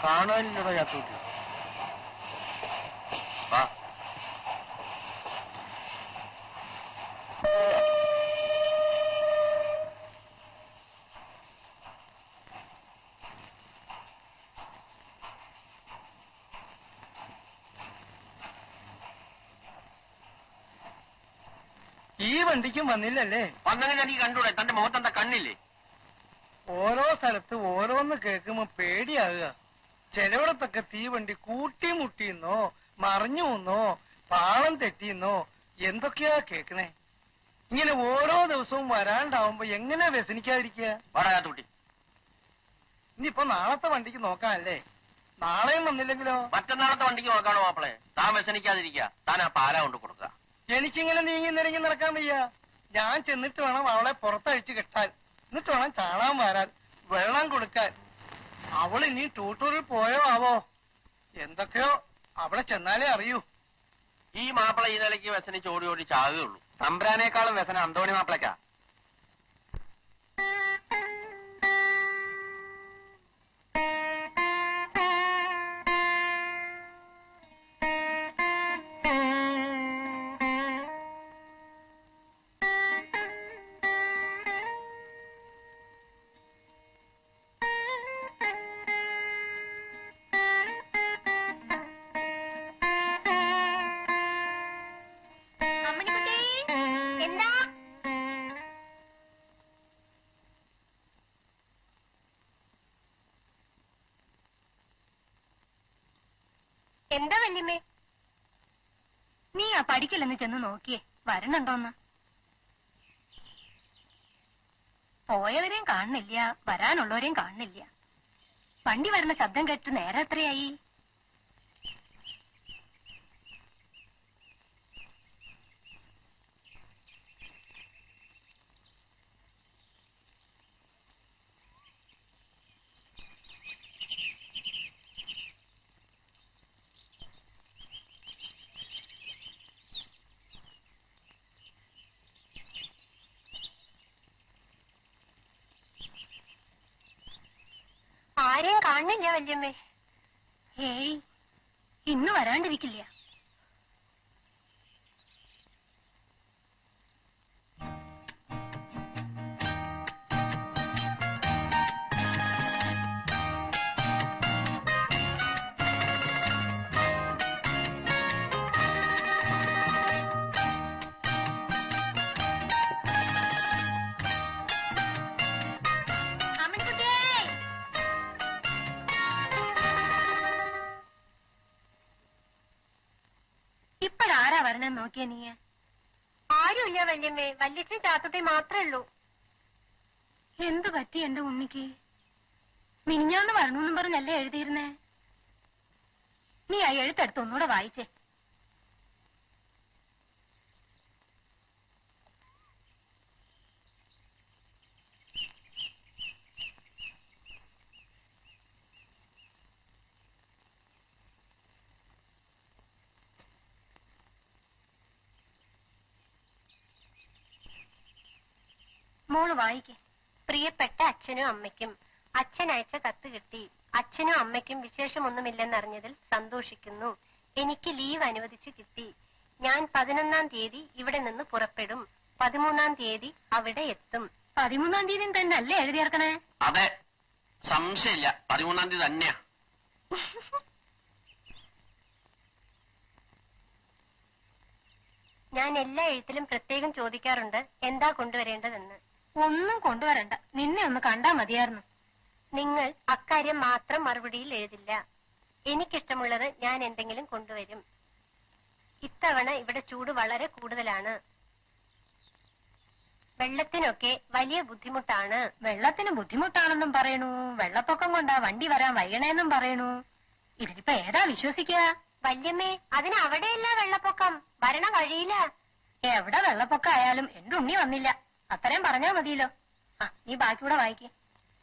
കാണാനില്ലടോ യാത്രൂട്ടി. ഈ വണ്ടിക്കും വന്നില്ലല്ലേ? വന്നെങ്കിൽ എനിക്ക് കണ്ടൂടെ? തന്റെ മുഖത്തെന്താ കണ്ണില്ലേ? ഓരോ സ്ഥലത്ത് ഓരോന്ന് കേൾക്കുമ്പോ പേടിയാകുക. ചിലവിടത്തൊക്കെ തീവണ്ടി കൂട്ടി മുട്ടിയെന്നോ മറിഞ്ഞു വന്നോ പാളം തെറ്റിയെന്നോ എന്തൊക്കെയാ കേക്കണേ. ഇങ്ങനെ ഓരോ ദിവസവും വരാണ്ടാവുമ്പോ എങ്ങനെ വ്യസനിക്കാതിരിക്കുക? വടയാത്തൂട്ടി, ഇനിയിപ്പോ നാളത്തെ വണ്ടിക്ക് നോക്കാനല്ലേ? നാളെയും വന്നില്ലെങ്കിലോ? മറ്റന്നാളത്തെ വണ്ടിക്ക് നോക്കാണോ മാപ്പിളെ? താൻ വ്യസനിക്കാതിരിക്കുക. താൻ ആ പാല കൊണ്ട് കൊടുക്കുക. എനിക്കിങ്ങനെ നീങ്ങി നിരങ്ങി നടക്കാൻ വയ്യ. ഞാൻ ചെന്നിട്ട് വേണം അവളെ പുറത്തഴിച്ചു കെട്ടാൻ. എന്നിട്ട് വേണം ചാണാൻ വാരാൻ, വെള്ളം കൊടുക്കാൻ. അവൾ ഇനി ടൂട്ടൂറിൽ പോയോ ആവോ? എന്തൊക്കെയോ അവിടെ ചെന്നാലേ അറിയൂ. ഈ മാപ്പിള ഈ നിലയ്ക്ക് വ്യസനിച്ച് ഓടി ഓടി ചാകുകയുള്ളൂ. തമ്പ്രാനേക്കാളും വ്യസന അന്തോണി മാപ്പിളക്കാ. എന്താ വല്യമ്മേ? നീ ആ പഠിക്കലെന്ന് ചെന്ന് നോക്കിയേ, വരണുണ്ടോന്ന്. പോയവരെയും കാണുന്നില്ല, വരാനുള്ളവരെയും കാണുന്നില്ല. വണ്ടി വരണ ശബ്ദം കേട്ട് നേരെ എത്രയായി? ആരെയും കാണുന്നില്ല വല്യമ്മേ. ഏയ്, ഇന്ന് വരാണ്ടിരിക്കില്ല. ഇപ്പഴാരാ വരണെന്ന് നോക്കിയ നീ? ആരുമില്ല വല്യമ്മേ, വല്യച്ഛൻ ചാത്തുട്ടി മാത്രമേ ഉള്ളൂ. എന്തു പറ്റി എന്റെ ഉണ്ണിക്ക്? മിനിഞ്ഞാന്ന് വരണമെന്നും പറഞ്ഞല്ലേ എഴുതിയിരുന്നേ? നീ ആ എഴുത്തെടുത്ത് ഒന്നുകൂടെ വായിച്ചേ. മോള് വായിക്കേ. പ്രിയപ്പെട്ട അച്ഛനും അമ്മയ്ക്കും അച്ഛൻ അയച്ച കത്ത് കിട്ടി. അച്ഛനും അമ്മയ്ക്കും വിശേഷമൊന്നുമില്ലെന്നറിഞ്ഞതിൽ സന്തോഷിക്കുന്നു. എനിക്ക് ലീവ് അനുവദിച്ചു കിട്ടി. ഞാൻ 11-ാം തീയതി ഇവിടെ നിന്ന് പുറപ്പെടും. 13-ാം തീയതി അവിടെ എത്തും. 13-ാം തീയതി തന്നെ അല്ലേ എഴുതിയേർക്കണേ? അതെ, സംശയമില്ല, 13-ാം തീയതി തന്നെയാ. ഞാൻ എല്ലാ എഴുത്തിലും പ്രത്യേകം ചോദിക്കാറുണ്ട് എന്താ കൊണ്ടുവരേണ്ടതെന്ന്. ഒന്നും കൊണ്ടുവരണ്ട, നിന്നെ ഒന്ന് കണ്ടാ മതിയായിരുന്നു. നിങ്ങൾ അക്കാര്യം മാത്രം മറുപടിയിൽ എഴുതില്ല. എനിക്കിഷ്ടമുള്ളത് ഞാൻ എന്തെങ്കിലും കൊണ്ടുവരും. ഇത്തവണ ഇവിടെ ചൂട് വളരെ കൂടുതലാണ്. വെള്ളത്തിനൊക്കെ വലിയ ബുദ്ധിമുട്ടാണ്. വെള്ളത്തിന് ബുദ്ധിമുട്ടാണെന്നും പറയണു, വെള്ളപ്പൊക്കം കൊണ്ടാ വണ്ടി വരാൻ വൈകണേന്നും പറയണു. ഇതിനിപ്പോ ഏതാ വിശ്വസിക്കുക? വല്യമ്മേ, അതിന് അവിടെയല്ല വെള്ളപ്പൊക്കം, വരണ വഴിയില്ല. എവിടെ വെള്ളപ്പൊക്കം ആയാലും എന്റെ ഉണ്ണി വന്നില്ല, അത്രയും പറഞ്ഞാ മതിയല്ലോ. നീ ബാക്കിയൂടെ വായിക്കേ.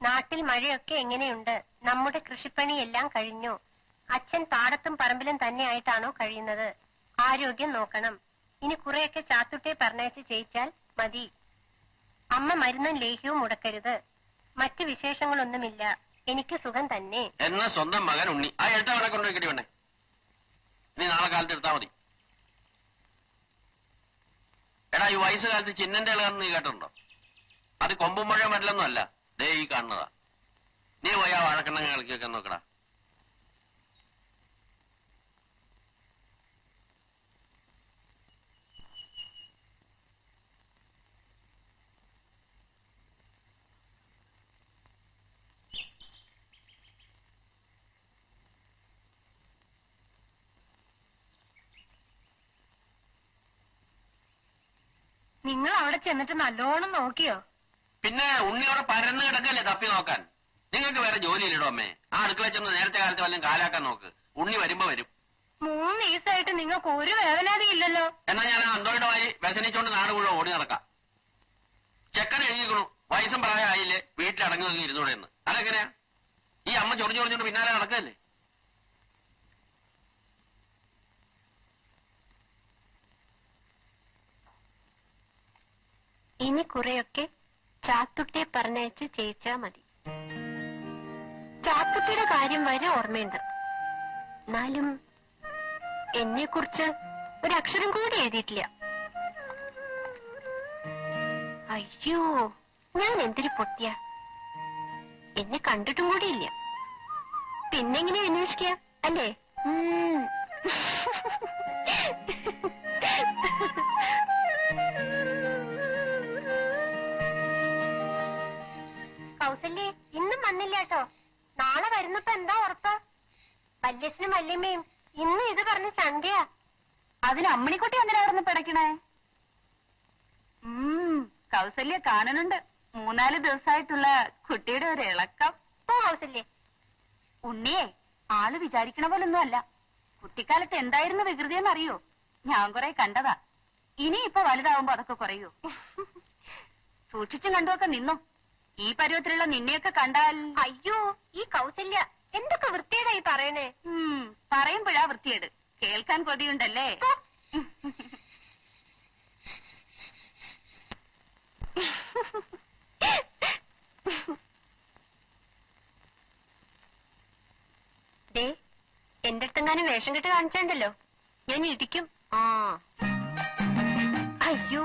നാട്ടിൽ മഴയൊക്കെ എങ്ങനെയുണ്ട്? നമ്മുടെ കൃഷിപ്പണിയെല്ലാം കഴിഞ്ഞു. അച്ഛൻ പാടത്തും പറമ്പിലും തന്നെയായിട്ടാണോ കഴിയുന്നത്? ആരോഗ്യം നോക്കണം. ഇനി കുറെയൊക്കെ ചാത്തുട്ടെ പറഞ്ഞയച്ച് ചെയ്യിച്ചാൽ മതി. അമ്മ മരുന്നും ലേഹ്യവും മുടക്കരുത്. മറ്റു വിശേഷങ്ങളൊന്നുമില്ല, എനിക്ക് സുഖം തന്നെ. എന്നാ സ്വന്തം മകൻ ഉണ്ണി ആ എഴുത്തവണെ കൊണ്ടുപോയി വേണ്ടേ? നീ നാളെ കാലത്ത് എടുത്താ മതി. എടാ, ഈ വയസ്സുകാലത്ത് ചിന്നന്റെ ഇളകാന്ന് നീ കേട്ടിട്ടുണ്ടോ? അത് കൊമ്പും മുഴ മരലൊന്നും അല്ല, ദേ ഈ കാണുന്നതാ. നീ പോയി ആ വാഴക്കണ്ണങ്ങ കളിക്കൊക്കെ നോക്കടാ. നിങ്ങൾ അവിടെ ചെന്നിട്ട് നല്ലോണം നോക്കിയോ? പിന്നെ ഉണ്ണിയോടെ പരന്ന് കിടക്കല്ലേ തപ്പി നോക്കാൻ. നിങ്ങൾക്ക് വേറെ ജോലിയില്ലടോ അമ്മേ. ആ അടുക്കള ചെന്ന് നേരത്തെ കാലത്ത് വല്ലതും കാലാക്കാൻ നോക്ക്. ഉണ്ണി വരുമ്പോ വരും. 3 ദിവസമായിട്ട് നിങ്ങൾക്ക് ഒരു വേവലാതി ഇല്ലല്ലോ. എന്നാ ഞാൻ അന്തോയുടെ വായി വ്യസനിച്ചോണ്ട് നാട് മുഴുവൻ ഓടി നടക്കാം. ചെക്കൻ എഴുതിക്കണു, വയസ്സും പ്രായമായില്ലേ, വീട്ടിലടങ്ങി നോക്കി ഇരുന്നൂടെ എന്ന്. അതെങ്ങനെയാ? ഈ അമ്മ ചൊറിഞ്ഞോണ്ട് പിന്നാലെ നടക്കല്ലേ? ഇനി കുറെയൊക്കെ ചാത്തുട്ടിയെ പറഞ്ഞയച്ച് ചെയ്യിച്ചാ മതി. ചാത്തുട്ടിയുടെ കാര്യം വരെ ഓർമ്മയുണ്ട്. എന്നാലും എന്നെ കുറിച്ച് ഒരക്ഷരം കൂടി എഴുതിയിട്ടില്ല. അയ്യോ, ഞാൻ എന്തൊരു പൊട്ടിയ. എന്നെ കണ്ടിട്ടും കൂടിയില്ല. പിന്നെങ്ങനെ അന്വേഷിക്കുക അല്ലേ? കൗസല്യേ, ഇന്നും വന്നില്ല കേട്ടോ. നാളെ വരുന്നപ്പോ എന്താ ഉറപ്പ്? വല്യച്ഛനും വല്യമ്മയും ഇന്ന് ഇത് പറഞ്ഞ ചന്തയാ. അതിന് അമ്മണിക്കുട്ടി എന്തിനാ അവിടെ നിന്ന് പിടയ്ക്കണേ? കൗസല്യ കാണുന്നുണ്ട്. 3-4 ദിവസമായിട്ടുള്ള കുട്ടിയുടെ ഒരു ഇളക്കം. ഓ കൗസല്യേ, ഉണ്ണിയെ ആള് വിചാരിക്കണ പോലൊന്നും അല്ല. കുട്ടിക്കാലത്ത് എന്തായിരുന്നു വികൃതിയെന്നറിയോ? ഞാൻ കുറെ കണ്ടതാ. ഇനി ഇപ്പൊ വലുതാവുമ്പോ അതൊക്കെ കുറയോ? സൂക്ഷിച്ചും കണ്ടുമൊക്കെ നിന്നോ. ഈ പരുവത്തിലുള്ള നിന്നെയൊക്കെ കണ്ടാൽ. അയ്യോ, ഈ കൗസല്യ എന്തൊക്കെ വൃത്തിയേടായി പറയണേ. പറയുമ്പോഴാ വൃത്തിയേട്, കേൾക്കാൻ കൊതിയുണ്ടല്ലേ. എങ്ങാനും വേഷം കെട്ട് കാണിച്ചാണ്ടല്ലോ ഞാൻ ഇടിക്കും. ആ അയ്യോ,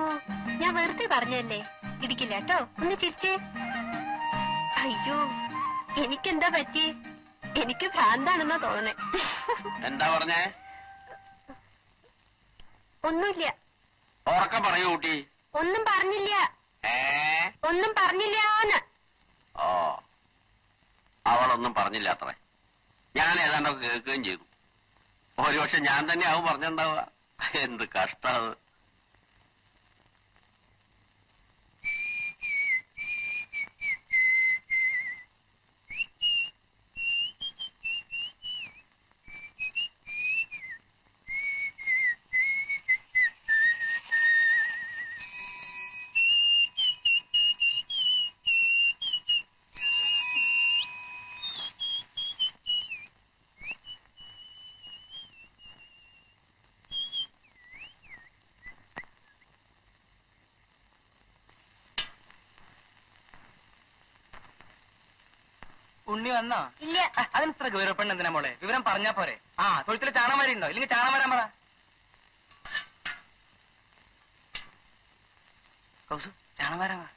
ഞാൻ വെറുതെ പറഞ്ഞല്ലേ, ഇടിക്കില്ല കേട്ടോ. ഒന്ന് ചിരിച്ചേ. അയ്യോ, എനിക്കെന്താ പറ്റി? എനിക്ക് ഭ്രാന്താണെന്നാ തോന്നണേ. എന്താ പറഞ്ഞേ? ഒന്നുമില്ല. ഉറക്കം പറയൂ കുട്ടി. ഒന്നും പറഞ്ഞില്ല. ഒന്നും പറഞ്ഞില്ലാന്ന്. ഓ, അവളൊന്നും പറഞ്ഞില്ല അത്രേ. ഞാൻ ഏതാണ്ടൊക്കെ കേൾക്കുകയും ചെയ്തു. ഒരുപക്ഷെ ഞാൻ തന്നെ ആവും പറഞ്ഞിട്ടുണ്ടാവുക. എന്ത് കഷ്ടാവ്. ഉണ്ണി വന്നോ? ഇല്ല. അതിനിത്ര ഗൗരവപ്പെണ്ണ എന്തിനാ മോളെ? വിവരം പറഞ്ഞാ പോരെ. ആ, തൊഴുത്തില് ചാണം വരെ ഉണ്ടോ? ഇല്ലെങ്കിൽ ചാണം വരാൻ പറ. കൗസു, ചാണം വരാൻ പറ.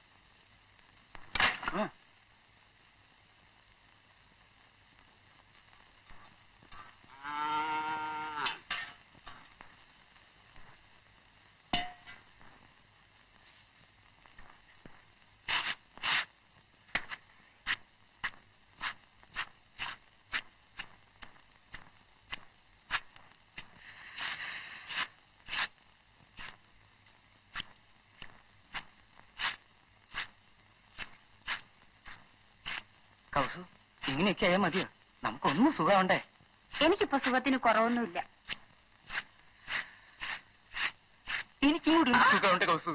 കൗസു, ഇങ്ങനെയൊക്കെ ആയാൽ മതിയോ? നമുക്കൊന്നും സുഖമുണ്ടേ. എനിക്കിപ്പോ സുഖത്തിന് കുറവൊന്നുമില്ല. എനിക്കും കൂടി സുഖമുണ്ട് കൗസു.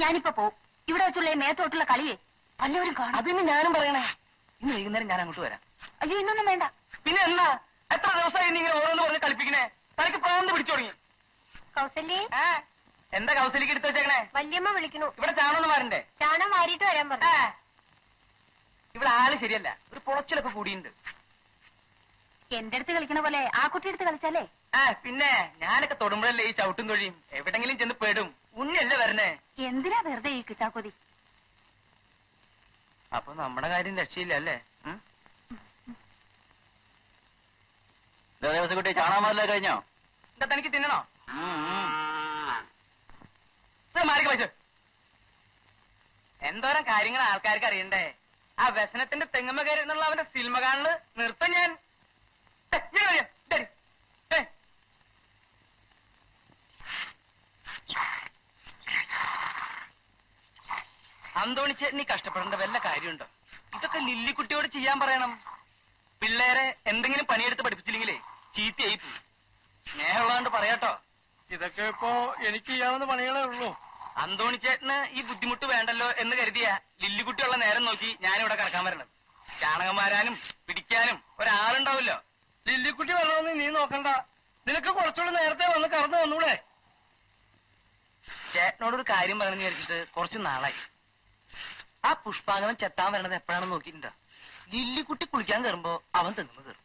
ഞാനിപ്പോ പോവും. ഇവിടെ വെച്ചുള്ള മേത്തോട്ടുള്ള കളിയെ വല്ലവരും കാണും. അതിന് ഞാനും പറയണേ. ഇന്ന് വൈകുന്നേരം ഞാൻ അങ്ങോട്ട് വരാം. അയ്യോ, ഇന്നൊന്നും വേണ്ട. പിന്നെ എന്നാ? എത്ര ദിവസമായി നീ ഇങ്ങനെ ഓരോന്ന് പറഞ്ഞ് കളിപ്പിക്കണേ? തനിക്ക് പ്രാന്ത് പിടിച്ചു തുടങ്ങി. കൗസല്യേ, എന്താ കൗസലിക്ക് എടുത്തു വെച്ചേക്കണേ? വല്യമ്മ വിളിക്കണു. ഇവിടെ ചാണൊന്നും മാറണ്ടേ? ചാണം വാരിയിട്ട് വരാൻ പറഞ്ഞു. ഇവിടെ ആള് ശരിയല്ല. ഒരു പുളച്ചിലൊക്കെ കൂടിയുണ്ട്. എന്റെ അടുത്ത് കളിക്കണ പോലെ ആ കുട്ടി എടുത്ത് കളിച്ചാലേ. പിന്നെ ഞാനൊക്കെ തൊടുമ്പോഴല്ലേ ഈ ചവിട്ടും തൊഴിയും. എവിടെങ്കിലും ചെന്ന് പെടും. ഉണ്ണിയല്ലേ വരണേ. എന്തിനാ വെറുതെ ഈ കിട്ടാക്കൊതി? അപ്പൊ നമ്മുടെ കാര്യം രക്ഷയില്ല അല്ലേ? കുട്ടി ചാണാമല്ല കഴിഞ്ഞോ? എന്താ തനിക്ക് തിന്നണോ? മാറിക്ക് പൈസ. എന്തോരം കാര്യങ്ങൾ ആൾക്കാർക്ക് അറിയണ്ടേ? ആ വ്യസനത്തിന്റെ തെങ്ങമ്മ കയറി എന്നുള്ള അവന്റെ സിനിമ കാണല് നിർത്തം ഞാൻ. അന്തോണിച്ചേട്ടനി കഷ്ടപ്പെടേണ്ട വല്ല കാര്യമുണ്ടോ? ഇതൊക്കെ ലില്ലിക്കുട്ടിയോട് ചെയ്യാൻ പറയണം. പിള്ളേരെ എന്തെങ്കിലും പണിയെടുത്ത് പഠിപ്പിച്ചില്ലെങ്കിലേ ചീത്തയായി പോയി. സ്നേഹമുള്ളതുകൊണ്ട് പറയാട്ടോ. ഇതൊക്കെ ഇപ്പോ എനിക്ക് ചെയ്യാവുന്ന പണികളേ ഉള്ളൂ. അന്തോണിച്ചേട്ടന് ഈ ബുദ്ധിമുട്ട് വേണ്ടല്ലോ എന്ന് കരുതിയ ലില്ലിക്കുട്ടിയുള്ള നേരം നോക്കി ഞാനിവിടെ കറക്കാൻ വരണത്. ചാണകം മാരാനും പിടിക്കാനും ഒരാളുണ്ടാവില്ലോ. ലില്ലിക്കുട്ടി വരണമെന്ന് നീ നോക്കണ്ട. നിനക്ക് കുറച്ചുകൂടി നേരത്തെ വന്ന് കറന്നു വന്നൂടെ? ചേട്ടനോടൊരു കാര്യം പറയണമെന്ന് വിചാരിച്ചിട്ട് കുറച്ച് നാളായി. ആ പുഷ്പാങ്കനം ചെത്താൻ വരണത് എപ്പോഴാണെന്ന് നോക്കിയിട്ടുണ്ടോ? ലില്ലിക്കുട്ടി കുളിക്കാൻ കയറുമ്പോ അവൻ തെങ്ങുമ്പോ കയറും.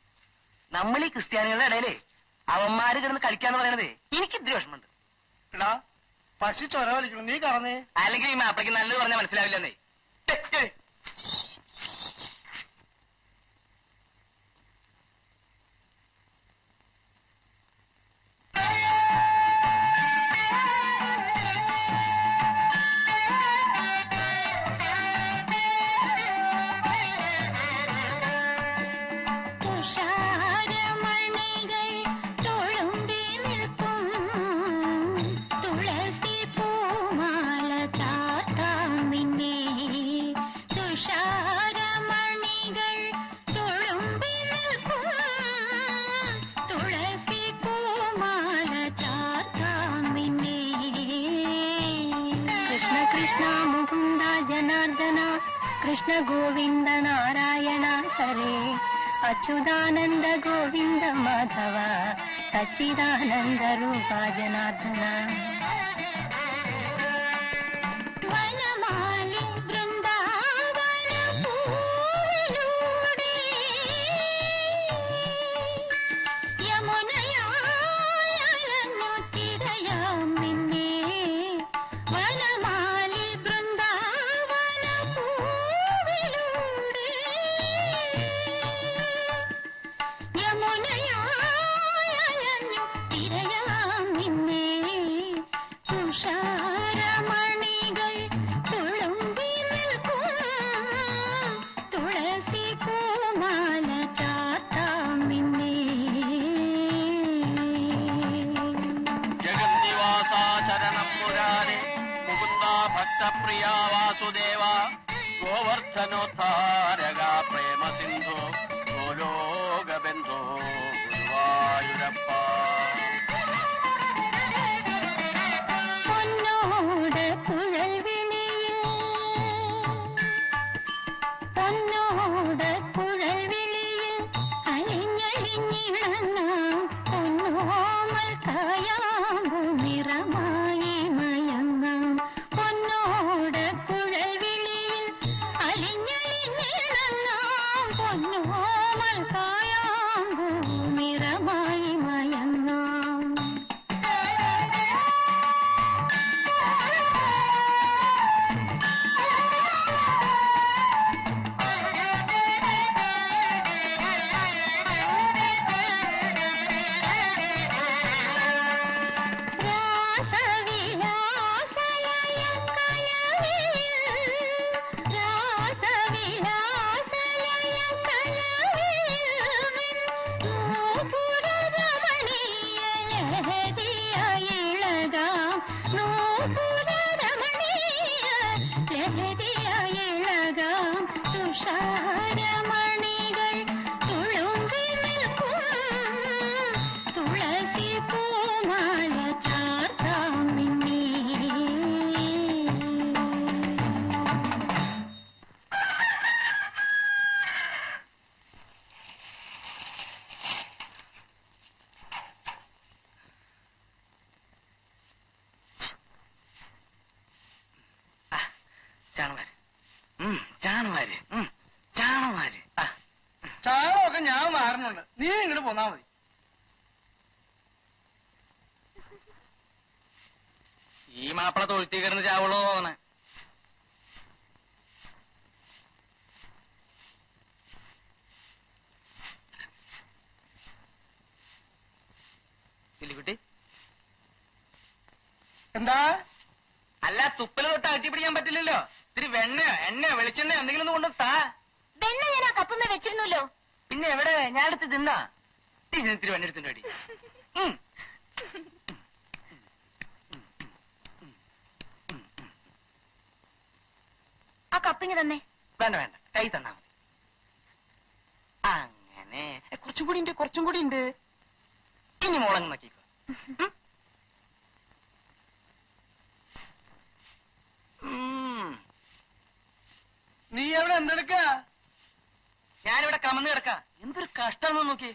നമ്മൾ ഈ ക്രിസ്ത്യാനികളുടെ ഇടയിലേ അവന്മാര് കിടന്ന് കളിക്കാന്ന് പറയണതേ എനിക്ക് ഇത്തിരി വിഷമമുണ്ട്. എടാ, പശു ചൊര വലിക്കണം, നീ കറന്നേ. അല്ലെങ്കിൽ ഈ മാപ്പിളക്ക് നല്ലത് പറഞ്ഞാൽ മനസ്സിലാവില്ലെന്നേ. കൃഷ്ണ ഗോവിന്ദ നാരായണ ഹരേ അച്യുതാനന്ദ ഗോവിന്ദ മാധവ സച്ചിദാനന്ദ രൂപ ജനാർദ്ദന. വനമാലി വൃന്ദാവന പൂവിലൂടെ യമുന പ്രിയ വാസുദേവ ഗോവർദ്ധനോദ്ധാരക പ്രേമ സിന്ധു ഗോലോകബന്ധോ ഗുരുവായൂരപ്പ. പൊന്നോട് കുഴൽ വിളിയിൽ പൊന്നോട് കുഴൽ വിളിയിൽ അലിഞ്ഞലിഞ്ഞിളങ്ങ പൊന്നോമൽ കായാമ്പു നിറമായി മയങ്ങാം. പൊന്നോട് കുഴൽ വിളിയിൽ അലിഞ്ഞലിഞ്ഞിളങ്ങാം പൊന്നോമൽ കായാമ്പു നിറമായി മയങ്ങാം. തുഷാരമണികൾ തുളുമ്പി നിൽക്കും തുളസി പൂമാല ചാർത്താം മിന്നേ. ചാണമാര് ചാണമാര് ചാണമാര്. ചാണകമൊക്കെ ഞാൻ മാറുന്നുണ്ട്, നീ ഇങ്ങോട്ട് പോന്നാ മതി. ഈ മാപ്പിള തൊഴുത്തി കിടന്ന് ചാവുള്ളൂ തോന്നണേ. ഇല്ലിക്കുട്ടി എന്താ? അല്ല, തുപ്പല് തൊട്ട് അകറ്റി പിടിക്കാൻ പറ്റില്ലല്ലോ. ഇത്തിരി വെണ്ണയോ എണ്ണയോ വെളിച്ചെണ്ണയോ എന്തെങ്കിലും ഒന്ന് കൊണ്ട് താ. വെണ്ണ ഞാൻ ആ കപ്പുമ്മ വെച്ചിരുന്നല്ലോ. പിന്നെ എവിടെ? ഞാൻ എടുത്ത് തിന്നാ. ഇത്തിരി വെണ്ണ എടുത്തിട്ട് അടി. ആ കപ്പിങ് തന്നെ. വേണ്ട വേണ്ട, കൈ തന്നാ മതി. അങ്ങനെ കുറച്ചും കൂടി ഉണ്ട്, കുറച്ചും കൂടി ഉണ്ട്. ഇനി മുളങ്ങ് നോക്കിക്കോ. നീ എവിടെ എന്തെടുക്ക? ഞാനിവിടെ കമന്ന് കിടക്കാം. എന്തൊരു കഷ്ടം നോക്കി.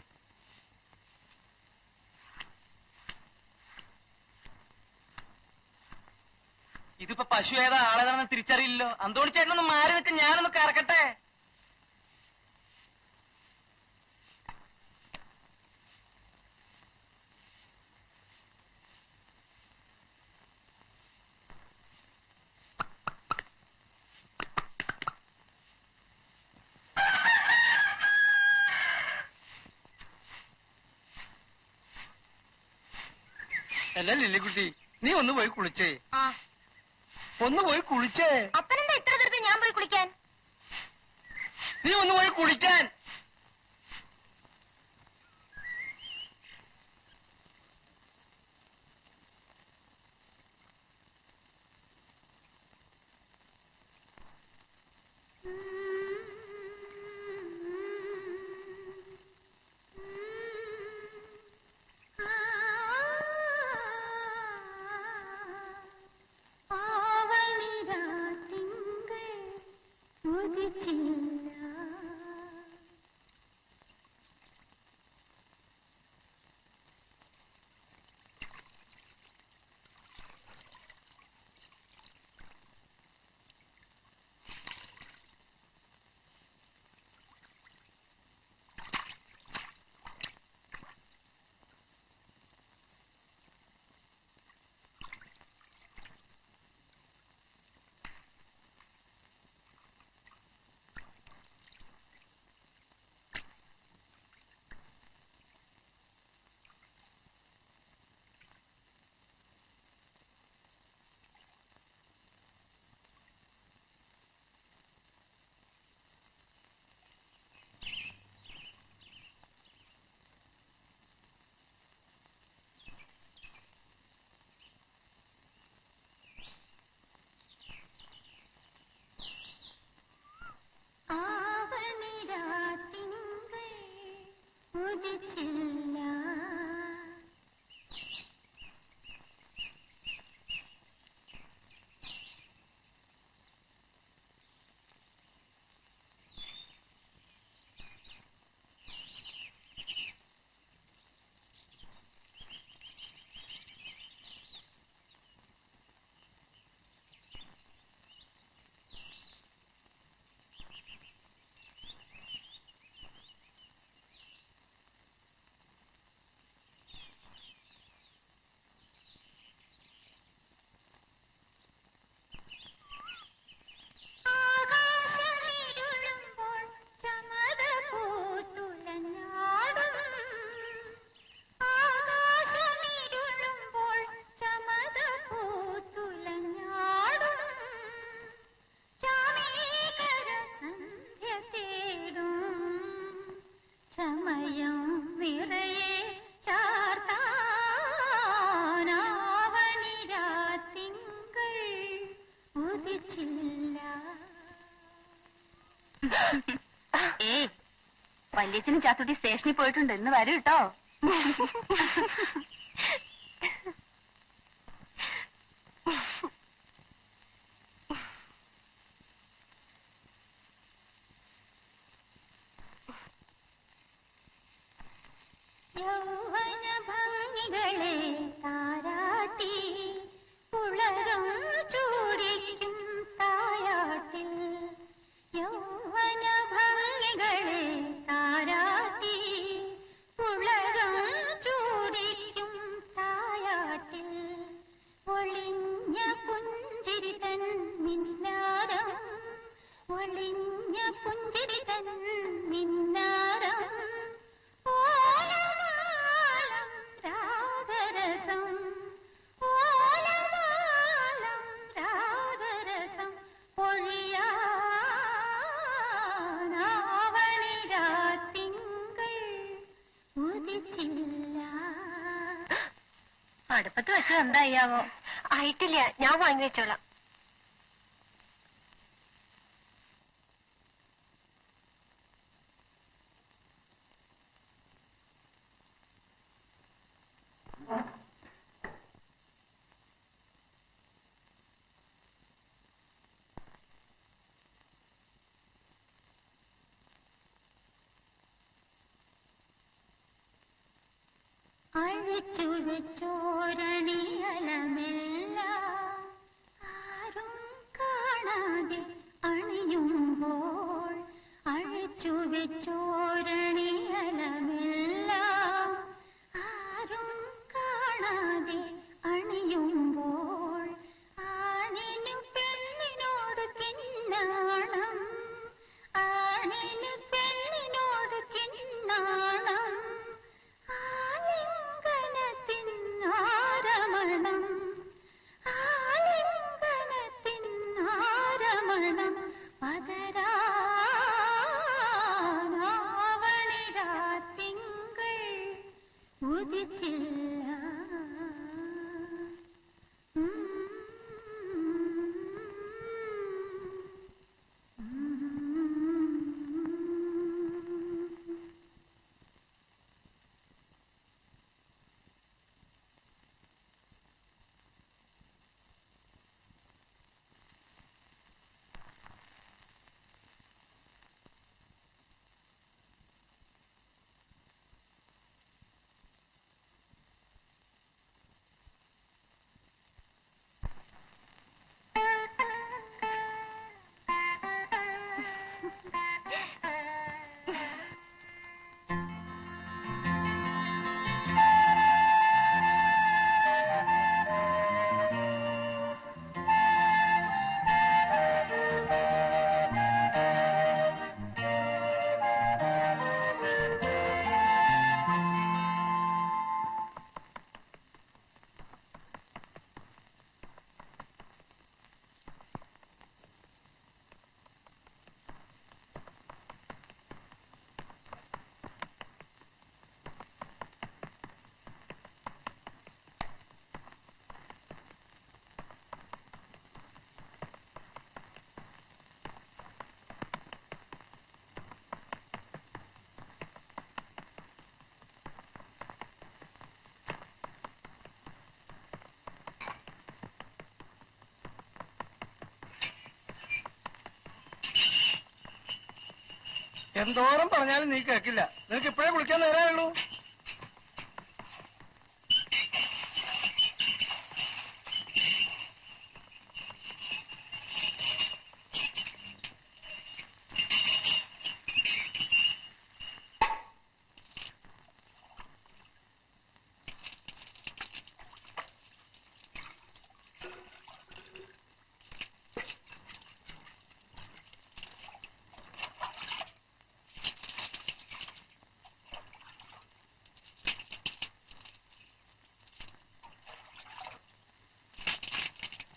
ഇതിപ്പോ പശു ഏതാ ആളേതാണെന്ന് തിരിച്ചറിയില്ലല്ലോ. അന്തോണി ചേട്ടനൊന്ന് മാറി നിൽക്ക്, ഞാനൊന്ന് കറക്കട്ടെ. അല്ല ലില്ലിക്കുട്ടി, നീ ഒന്ന് പോയി കുളിച്ചേ. ആ ഒന്ന് പോയി കുളിച്ചേ. അപ്പനെന്താ ഇത്ര തീർത്ത് ഞാൻ പോയി കുളിക്കാൻ? നീ ഒന്ന് പോയി കുളിക്കാൻ. ഏയ് വല്യച്ഛനും ചാത്തുട്ടി സ്റ്റേഷനിൽ പോയിട്ടുണ്ട്, ഇന്ന് വരൂ കേട്ടോ. യൗവനഭംഗികളെ താരാട്ടി ഉലകം ചൂടിക്കും തായാട്ടിൽ. യൗവനഭംഗികളെ താരാട്ടി ഉലകം ചൂടിക്കും തായാട്ടിൽ. ഒളിഞ്ഞ പുഞ്ചിരി തൻ മിന്നാരം, ഒളിഞ്ഞ പുഞ്ചിരി തൻ മിന്നാരം. ഓലമാലം രാഗരസം, ഓലമാലം രാഗരസം പൊഴിയാവണിരാത്തിങ്കൾ ഉദിച്ചില്ല. അടുപ്പത്ത് വെച്ചത് എന്തായാവോ? ആയിട്ടില്ല, ഞാൻ വാങ്ങി വെച്ചോളാം. അഴിച്ചു വെച്ചോരണിയലമെല്ല ആരും കാണാതെ അണിയുമ്പോൾ, അഴിച്ചു വെച്ചോരണിയലമെല്ല ആരും കാണാതെ അണിയുമ്പോൾ, ആണിനു പെണ്ണിനോട് കിന്നാണം, ആണിനു പെണ്ണിനോട് കിന്നാണം. ആലിംഗനത്തിനാരമണം, ആലിംഗനത്തിനാരമണം പതരാവണിരാത്തിങ്കൾ ഉദിച്ചില്ല. എന്തോരം പറഞ്ഞാലും നീ കേൾക്കില്ല. നിനക്ക് ഇപ്പോഴേ കുളിക്കാൻ നേരമുള്ളൂ.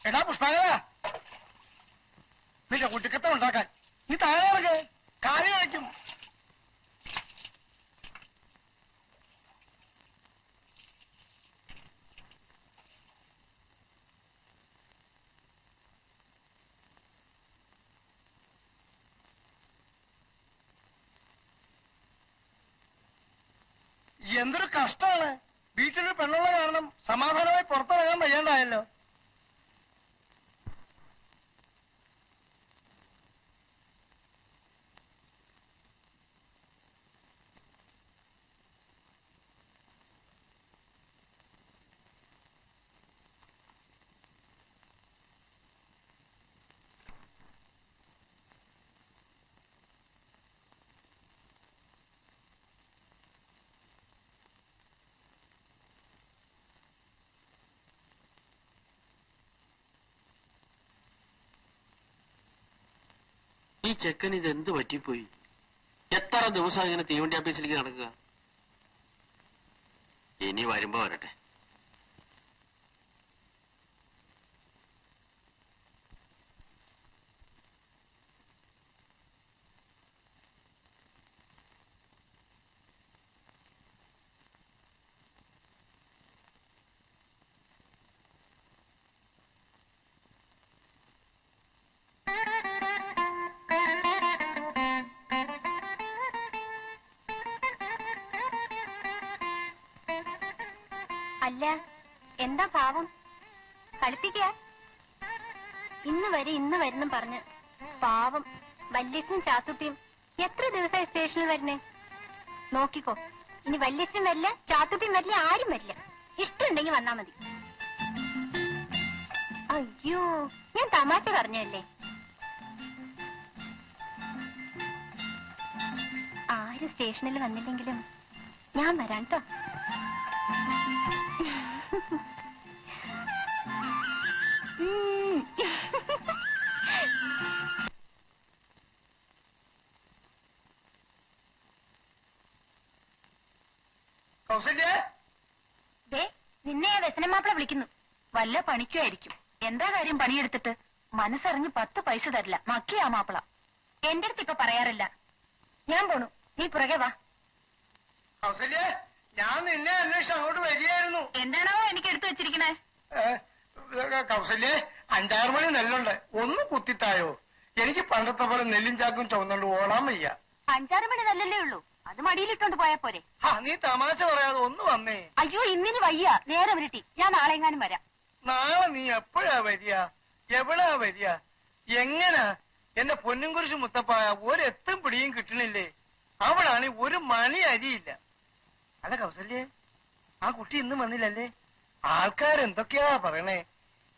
എടാ പുഷ്പാകര, നിന്റെ കുട്ടിക്കത്തം ഉണ്ടാക്കാൻ നീ താഴെ ഇറങ്ങ്, കാര്യം വയ്ക്കും. എന്തൊരു കഷ്ടമാണ്. വീട്ടിലൊരു പെണ്ണുള്ള കാരണം സമാധാനമായി പുറത്തിറങ്ങാൻ വയ്യാണ്ടായല്ലോ. ഈ ചെക്കൻ ഇത് എന്ത് പറ്റിപ്പോയി? എത്ര ദിവസം ഇങ്ങനെ തീവണ്ടി ഓഫീസിലേക്ക് നടക്കുക? ഇനി വരുമ്പോ വരട്ടെ. അല്ല, എന്താ പാവം? കളിപ്പിക്കുക. ഇന്ന് വരുന്നും പറഞ്ഞ് പാവം വല്യച്ഛനും ചാത്തുട്ടിയും എത്ര ദിവസമായി സ്റ്റേഷനിൽ വരുന്നേ? നോക്കിക്കോ, ഇനി വല്യച്ഛനും വരില്ല, ചാത്തുട്ടിയും വരില്ല, ആരും വരില്ല. ഇഷ്ടമുണ്ടെങ്കിൽ വന്നാ മതി. അയ്യോ, ഞാൻ തമാശ പറഞ്ഞല്ലേ. ആര് സ്റ്റേഷനിൽ വന്നില്ലെങ്കിലും ഞാൻ വരാം കേട്ടോ. കൗസല്യ, നിന്നെ വ്യസനമാപ്പിള വിളിക്കുന്നു. വല്ല പണിക്കുമായിരിക്കും. എന്താ കാര്യം പണിയെടുത്തിട്ട്? മനസ്സറിഞ്ഞ് 10 പൈസ തരില്ല. മക്കിയാ മാപ്പിള. എന്റെ അടുത്ത് ഇപ്പൊ പറയാറില്ല. ഞാൻ പോണു, നീ പുറകെ വാ. കൗസല്യ, ഞാൻ നിന്നെ അന്വേഷിച്ച് അങ്ങോട്ട് വരികയായിരുന്നു. എന്താണോ എനിക്ക് എടുത്തു വെച്ചിരിക്കണേ? കൗസല്യേ, 5-6 മണി നെല്ലുണ്ട്, ഒന്ന് കുത്തിത്തായോ? എനിക്ക് പണ്ടത്തെ പോലെ നെല്ലും ചാക്കും ചുവന്നുകൊണ്ട് ഓടാൻ വയ്യ. 5-6 മണി നല്ലല്ലേ ഉള്ളൂ, അത് മടിയിലിട്ടോണ്ട് പോയാ പോരെ. നീ തമാശ പറയാതെ ഒന്ന് വന്നേ. അയ്യോ, ഇന്നിന് വയ്യ, നേരെ വിരട്ടി. ഞാൻ നാളെ എങ്ങാനും വരാം. നാളെ നീ എപ്പോഴാ വരിക? എവിടാ വരിക? എങ്ങനാ? എന്റെ പൊന്നും കുരിശ് മുത്തപ്പായ ഒരെത്തും പിടിയും കിട്ടണില്ലേ? അവിടാണ് ഒരു മണി അരിയില്ല. അല്ല കൗസല്യേ, ആ കുട്ടി ഇന്നും വന്നില്ലല്ലേ? ആൾക്കാരെന്തൊക്കെയാ പറയണേ?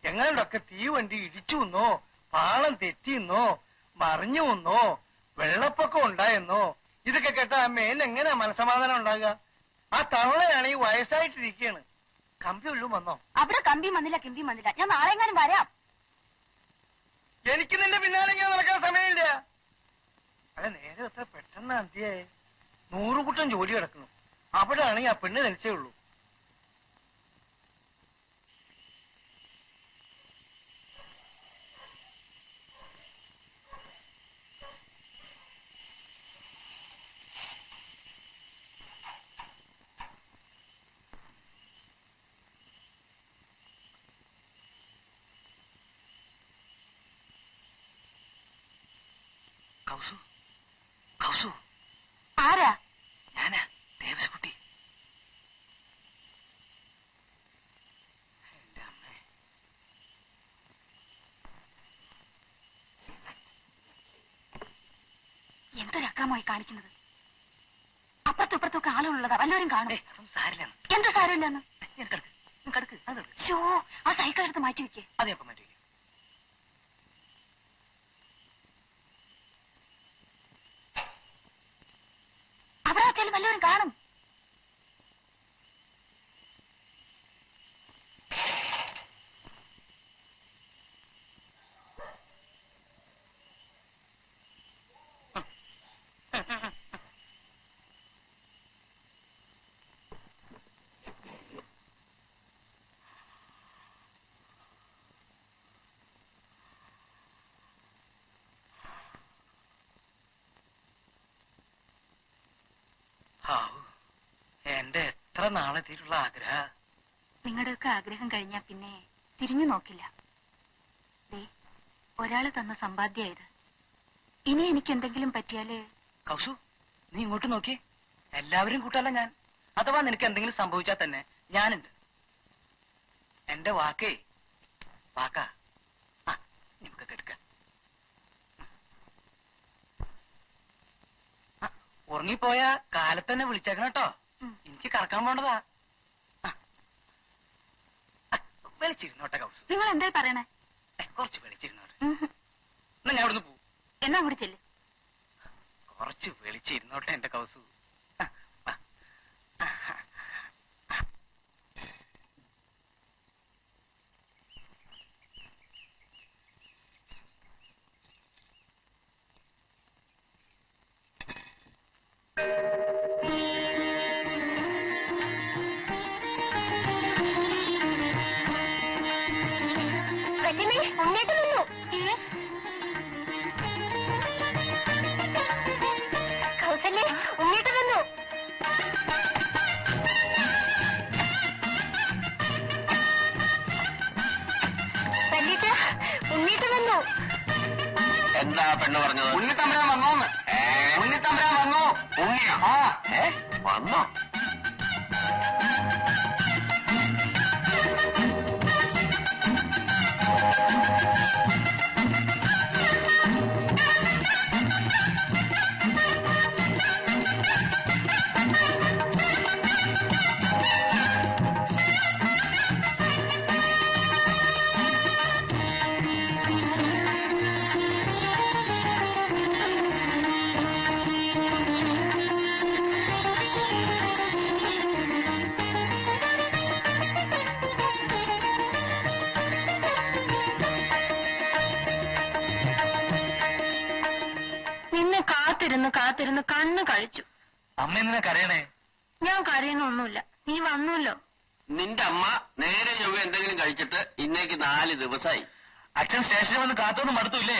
എങ്ങാണ്ടൊക്കെ തീവണ്ടി ഇടിച്ചു വന്നോ, പാളം തെറ്റിന്നോ, മറിഞ്ഞു വന്നോ, വെള്ളപ്പൊക്കം ഉണ്ടായെന്നോ? ഇതൊക്കെ കേട്ടാ മേലെങ്ങനെയാ മനസമാധാനം ഉണ്ടാകുക? ആ തവളയാണെങ്കിൽ വയസ്സായിട്ടിരിക്കുകയാണ്. കമ്പി ഉള്ളു വന്നോ? അവിടെ കമ്പിയും വന്നില്ല, കിമ്പിയും വന്നില്ല. ഞാൻ നാളെ എങ്ങാനും വരാം. എനിക്ക് നിന്റെ പിന്നാലെ ഇങ്ങനെ നടക്കാൻ സമയമില്ല. അല്ല, നേരെ എത്ര പെട്ടെന്ന് അന്ത്യായി. 100 കൂട്ടം ജോലി കിടക്കുന്നു. അവിടെ ആണെങ്കിൽ ആ പെണ്ണ് തനിച്ചേ ഉള്ളൂ. കൗസു, കൗസു, ആരാ? ഞാനാ ദേവസ്കുട്ടി. എന്റെ അമ്മേ, എന്തൊരക്രമമായി കാണിക്കുന്നത്? അപ്പുറത്തും ഇപ്പുറത്തൊക്കെ ആളുകളുള്ളതാ, വല്ലവരും കാണേ. സാരില്ല. എന്താ സാരമില്ലെന്ന്? കിടക്ക്. ഷോ, ആ സൈക്കിൾ എടുത്ത് മാറ്റി വെക്കേ. അതെ, അപ്പം മാറ്റി. അവിടെ വെച്ചാലും വല്ലവരും കാണും. എന്റെ എത്ര നാളെത്തിയിട്ടുള്ള ആഗ്രഹ. നിങ്ങളുടെയൊക്കെ ആഗ്രഹം കഴിഞ്ഞാ പിന്നെ തിരിഞ്ഞു നോക്കില്ല. ഒരാള് തന്ന സമ്പാദ്യായത്. ഇനി എനിക്ക് എന്തെങ്കിലും പറ്റിയാല്... കൗസു, നീ ഇങ്ങോട്ട് നോക്കി. എല്ലാവരും കൂട്ടല്ല ഞാൻ. അഥവാ നിനക്ക് എന്തെങ്കിലും സംഭവിച്ചാൽ തന്നെ ഞാനുണ്ട്. എന്റെ വാക്കേ വാക്കാ. ആ നമുക്ക് കെടുക്കാൻ. ഉറങ്ങിപ്പോയാ കാലത്തന്നെ വിളിച്ചേക്കണം കേട്ടോ. എനിക്ക് കറക്കാൻ പോണ്ടതാ. വിളിച്ചിരുന്നോട്ടെ കൗസ്. നിങ്ങൾ എന്തായി പറയണേ? കുറച്ച് വിളിച്ചിരുന്നോട്ടെ. എന്നാ ഞാൻ ഇവിടുന്ന് പോവും. എന്നാ കൂടി ചെല്ലു. കുറച്ച് വിളിച്ചിരുന്നോട്ടെ എന്റെ കൗസു. ഉണ്ണേട്ട് നിന്നു. കൗസല്യേ, ഉണ്ണേട്ട് നിന്നു. വല്യേട്ട, ഉണ്ണേട്ട് വന്നു. എന്താ പെണ്ണ് പറഞ്ഞത്? ഉണ്ണിത്തമ്പരാൻ വന്നോന്ന്. ഉണ്ണിത്തമ്പരാൻ വന്നു. ഉണ്ണിയോ? ആ വന്നോ? കാത്തിരുന്ന് കണ്ണ് കഴിച്ചു. അമ്മ എന്തിനാ കരയണേ? ഞാൻ കരയുന്നൊന്നുമില്ല, നീ വന്നല്ലോ. നിന്റെ അമ്മ നേരെ ചൊവ്വ എന്തെങ്കിലും കഴിച്ചിട്ട് ഇന്നേക്ക് 4 ദിവസമായി. അച്ഛൻ സ്റ്റേഷനിൽ വന്ന് കാത്തൊന്നും മടുത്തൂല്ലേ?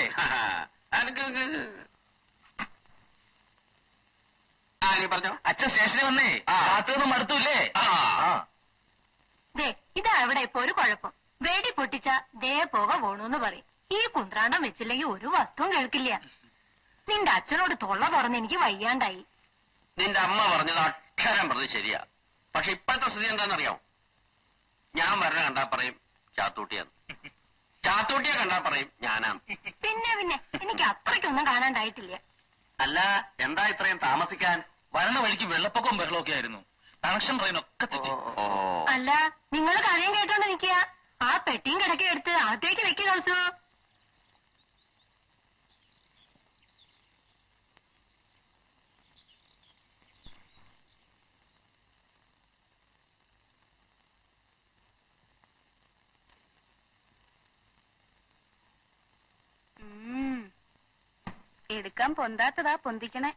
നീ പറഞ്ഞോ. അച്ഛൻ സ്റ്റേഷനിൽ വന്നേ കാത്തൊന്നും മടുത്തൂല്ലേ? ദേ, ഇതാ ഇവിടെ ഇപ്പൊ ഒരു കുഴപ്പം. വേടി പൊട്ടിച്ച ദേ പോക പോണൂന്ന് പറയും. ഈ കുന്ത്രാണ്ടം വെച്ചില്ലെങ്കിൽ ഒരു വസ്തുവും കേൾക്കില്ല. നിന്റെ അച്ഛനോട് തൊള്ള തുറന്ന് എനിക്ക് വയ്യാണ്ടായി. നിന്റെ അമ്മ പറഞ്ഞത് അക്ഷരം പ്രതി ശരിയാ. പക്ഷെ ഇപ്പോഴത്തെ സ്ഥിതി എന്താണെന്നറിയാമോ? ഞാൻ വരണ കണ്ടാ പറയും ചാത്തൂട്ടിയാന്ന്, ചാത്തൂട്ടിയെ കണ്ടാ പറയും ഞാനാന്ന്. പിന്നെ എനിക്ക് അത്രയ്ക്കൊന്നും കാണാണ്ടായിട്ടില്ല. അല്ല, എന്താ ഇത്രയും താമസിക്കാൻ? വരണ വഴിക്ക് വെള്ളപ്പൊക്കവും ബഹളമൊക്കെ ആയിരുന്നു. കണക്ഷൻ ട്രെയിനൊക്കെ തെറ്റി. അല്ല, നിങ്ങൾ കഥയും കേട്ടോണ്ട് നിൽക്കുക. ആ പെട്ടിയും കിടക്കയും എടുത്ത് അകത്തേക്ക് വെക്കുക ദിവസോ. എടുക്കാൻ പൊന്താത്തതാ പൊന്തിക്കണേ.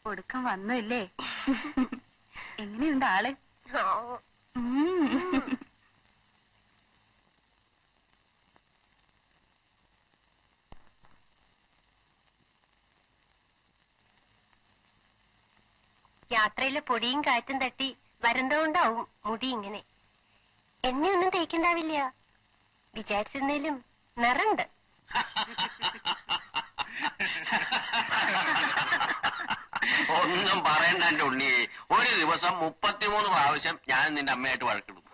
ഒടുക്കം വന്നില്ലേ? എങ്ങനെയുണ്ട് ആള്? യാത്രയിലെ പൊടിയും കാറ്റും തട്ടി വരന്തോണ്ടാവും മുടി ഇങ്ങനെ. എന്നെയൊന്നും തേക്കുണ്ടാവില്ല. വിചാരിച്ചിരുന്നേലും നിറണ്ട്. ഒന്നും പറയണ്ട എന്റെ ഉണ്ണിയെ. ഒരു ദിവസം 33 പ്രാവശ്യം ഞാൻ നിന്റെ അമ്മയായിട്ട് വഴക്കിടും.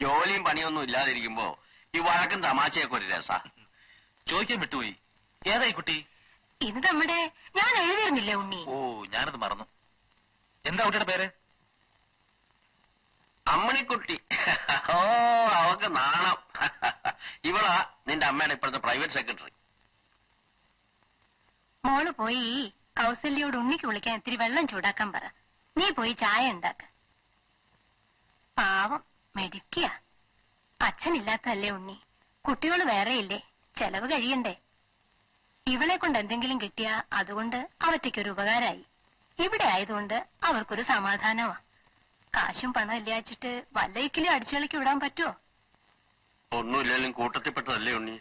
ജോലിയും പണിയൊന്നും ഇല്ലാതിരിക്കുമ്പോ ഈ വഴക്കും തമാശയൊക്കെ ഒരു രസാ. ചോദിക്കാൻ വിട്ടുപോയി, ഏതായി കുട്ടി? ഇത് നമ്മുടെ ഞാൻ എഴുതിയിരുന്നില്ലേ ഉണ്ണി? ഓ, ഞാനത് മറന്നു. എന്താ കുട്ടിയുടെ പേര്? അമ്മണിക്കുട്ടി. ഓ, അവക്ക് നാണം. ഇവളാ നിന്റെ അമ്മയുടെ ഇപ്പോഴത്തെ പ്രൈവറ്റ് സെക്രട്ടറി. മോള് പോയി കൗസല്യോട് ഉണ്ണിക്ക് വിളിക്കാൻ ഇത്തിരി വെള്ളം ചൂടാക്കാൻ പറ. നീ പോയി ചായ ഉണ്ടാക്ക. പാവം മെഡിക്കുക. അച്ഛനില്ലാത്തതല്ലേ ഉണ്ണി. കുട്ടികൾ വേറെയില്ലേ, ചെലവ് കഴിയണ്ടേ. ഇവളെ കൊണ്ട് എന്തെങ്കിലും കിട്ടിയാ അതുകൊണ്ട് അവറ്റയ്ക്കൊരു ഉപകാരമായി. ഇവിടെ ആയതുകൊണ്ട് അവർക്കൊരു സമാധാനമാ. കാശും പണം ഇല്ലാച്ചിട്ട് വല്ലയിക്കിലും അടിച്ചുകളിക്ക് വിടാൻ പറ്റുമോ? ഒന്നുമില്ലാലും കൂട്ടത്തിൽപ്പെട്ടതല്ലേ ഉണ്ണി.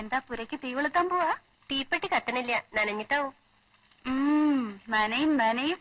എന്താ പുരയ്ക്ക് തീ കൊളുത്താൻ പോവാ? തീപ്പെട്ടി കത്തണില്ല, നനഞ്ഞിട്ടാവും. നനയും നനയും.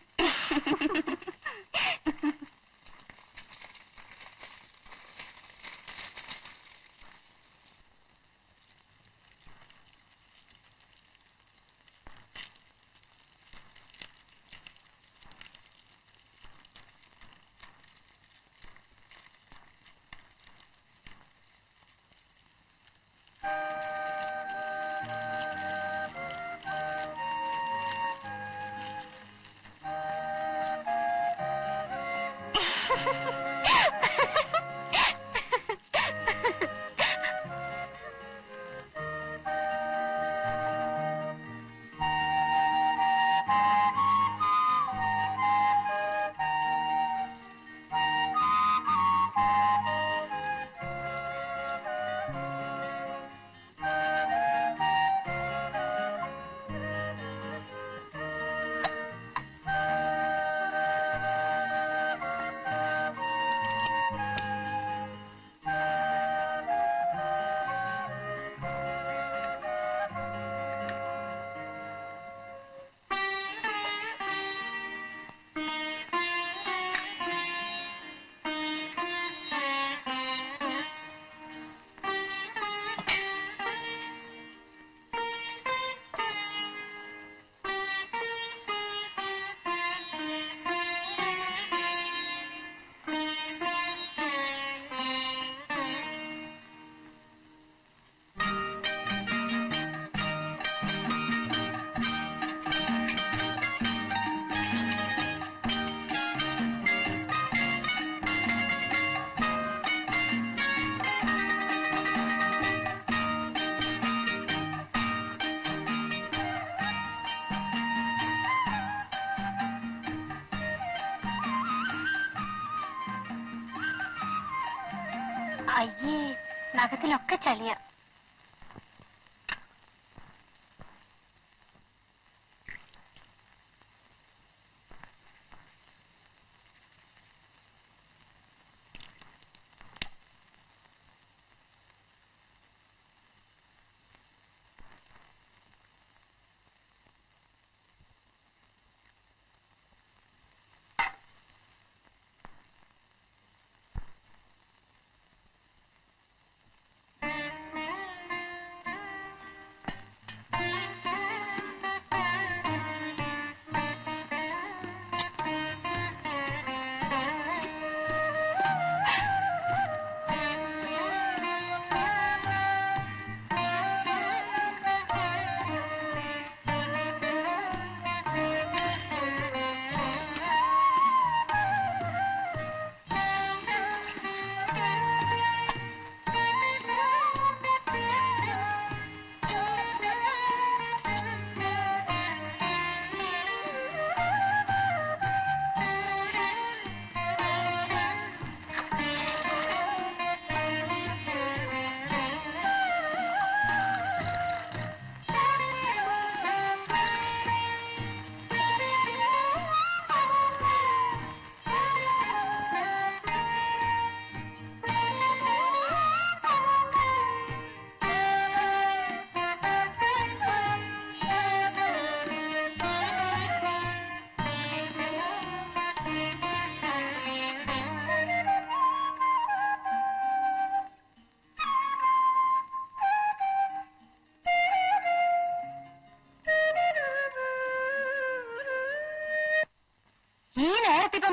അയ്യേ, നഖത്തിലൊക്കെ ചളിയ.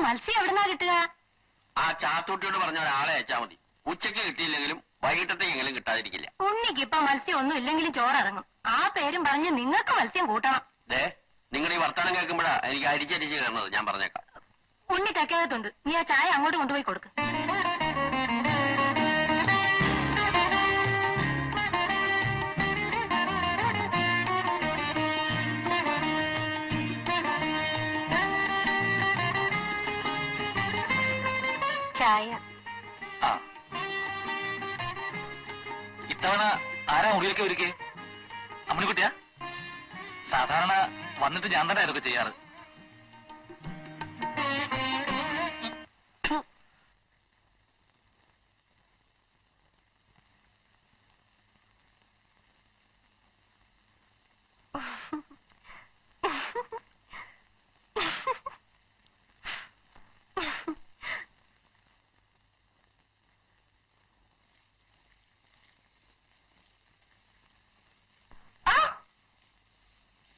മത്സ്യം എവിടുന്നാ കിട്ടുക? ആ ചാത്തൂട്ടിയോട് പറഞ്ഞ ഒരാളെ അയച്ചാ മതി. ഉച്ചയ്ക്ക് കിട്ടിയില്ലെങ്കിലും വൈകിട്ടത്തേക്കെങ്കിലും കിട്ടാതിരിക്കില്ല. ഉണ്ണിക്ക് ഇപ്പൊ മത്സ്യം ഒന്നും ഇല്ലെങ്കിലും ചോറിറങ്ങും. ആ പേരും പറഞ്ഞ് നിങ്ങൾക്ക് മത്സ്യം കൂട്ടണം. നിങ്ങളുടെ ഈ വർത്താനം കേൾക്കുമ്പോഴാ എനിക്ക് അരിച്ചരിച്ച് കയറുന്നത്. ഞാൻ പറഞ്ഞേക്കാം. ഉണ്ണി കക്കകത്തുണ്ട്. നീ ആ ചായ അങ്ങോട്ട് കൊണ്ടുപോയി കൊടുക്ക്. ചായ. ഇത്തവണ ആരാ മുറിയൊക്കെ ഒരുക്കി? അമ്മണിക്കുട്ടിയാ? സാധാരണ വന്നിട്ട് ഞാൻ തന്നെ ഇതൊക്കെ ചെയ്യാറ്.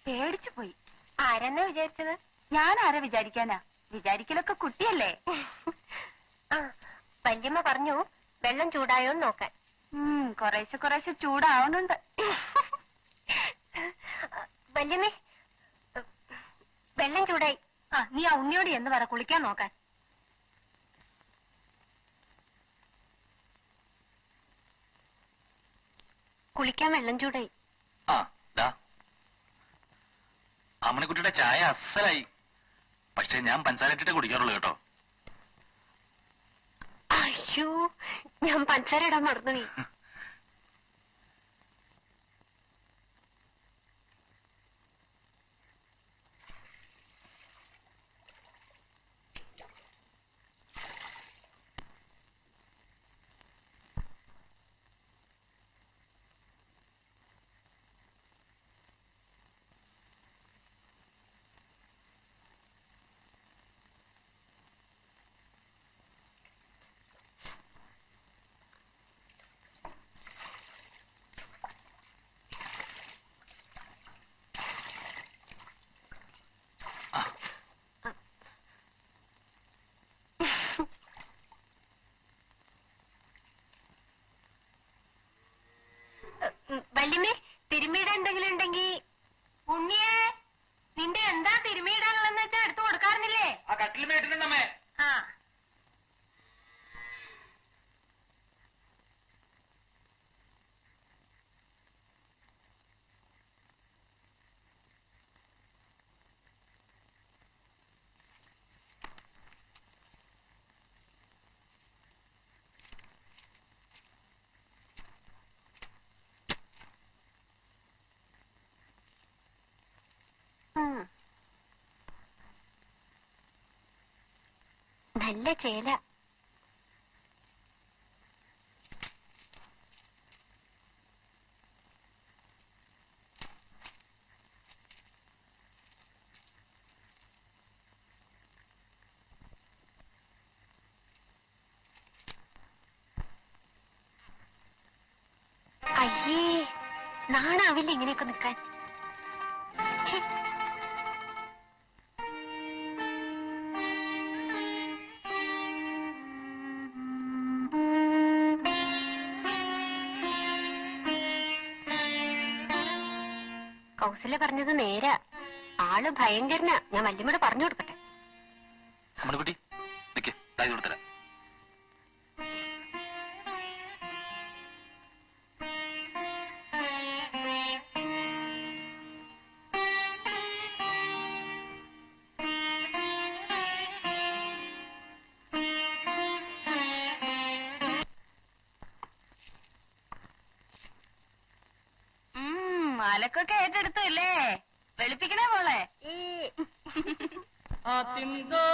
പേടിച്ചു പോയി. ആരെന്നാ വിചാരിച്ചത്? ഞാൻ ആരെ വിചാരിക്കാനാ? വിചാരിക്കലൊക്കെ കുട്ടിയല്ലേ. ആ, വല്യമ്മ പറഞ്ഞു വെള്ളം ചൂടായോന്ന് നോക്കാൻ. കുറേശ്ശെ കുറേശ്ശെ ചൂടാവുന്നുണ്ട്. വല്യമ്മേ, വെള്ളം ചൂടായി. ആ, നീ ആ ഉണ്ണിയോട് എന്ന് പറ കുളിക്കാൻ നോക്കാൻ. കുളിക്കാൻ വെള്ളം ചൂടായി. ആ ദാ അമ്മണിക്കുട്ടിയുടെ ചായ അസലായി. പക്ഷെ ഞാൻ പഞ്ചസാര ഇട്ടിട്ടേ കുടിക്കാറുള്ളൂ കേട്ടോ. അയ്യോ, ഞാൻ പഞ്ചസാര ഇടാൻ മറന്നുപോയി. വല്യമ്മേ, തിരുമ്മിയിടാൻ എന്തെങ്കിലും ഉണ്ടെങ്കിൽ. ഉണ്ണിയേ, നിന്റെ എന്താ തിരുമ്മിയിടാനുള്ളതെന്ന് വെച്ചാൽ എടുത്തു കൊടുക്കാറുന്നില്ലേ? ആ കട്ടിൽ മേട്ടിട്ടുണ്ടമ്മേ. ആ, നല്ല ചേല. അയ്യേ, നാണാവില്ല ഇങ്ങനെയൊക്കെ നിൽക്കാൻ. കൗസല്യ പറഞ്ഞത് നേരാ. ആള് ഭയങ്കരനാ. ഞാൻ വല്യമ്മയോട് പറഞ്ഞു കൊടുക്കട്ടെ. അമ്മണിക്കുട്ടി നിക്ക്, താഴെ കൊടുത്തരാം. അലക്കൊക്കെ ഏറ്റെടുത്തല്ലേ? വെളുപ്പിക്കണേ മോളെ. തിന്തോ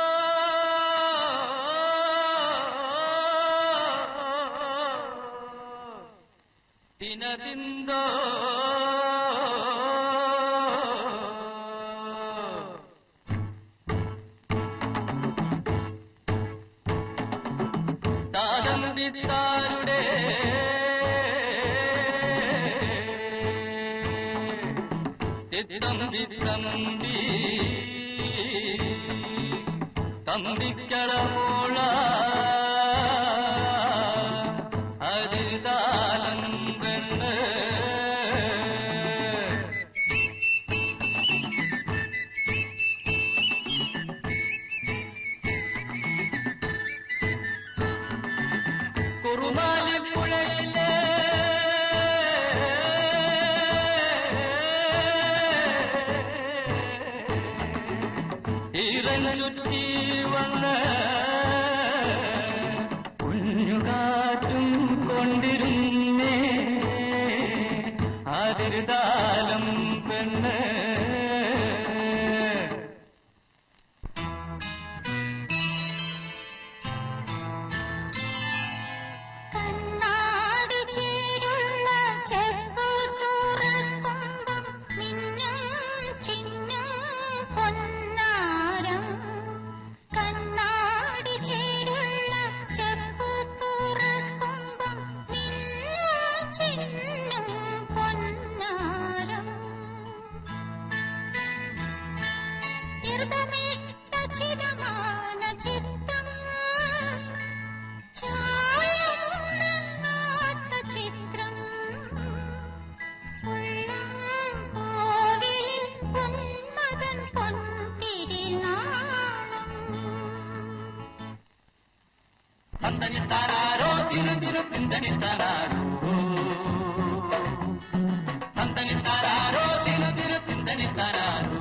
തിനതിന്തോ താരന്തിത്താരുടെ തമ്പി തമ്പിക്കളമോള അരുതാലം പെണ്ണ് കുറുമാലിപ്പുഴയിലെ ചുറ്റി വന്ന് കുഞ്ഞുകാറ്റും കൊണ്ടിരുന്നേ അതിരുതാലം പെണ്ണ് കണ്ണാടി ചേരുള്ള ചെപ്പു തുറക്കുമ്പം മിന്നും തന്തനിത്താനാരോ തിരു തിരു തിന്തനിത്താനാരോ തന്തനിത്താനാരോ തിരു തിരു തിന്തനിത്താനാരോ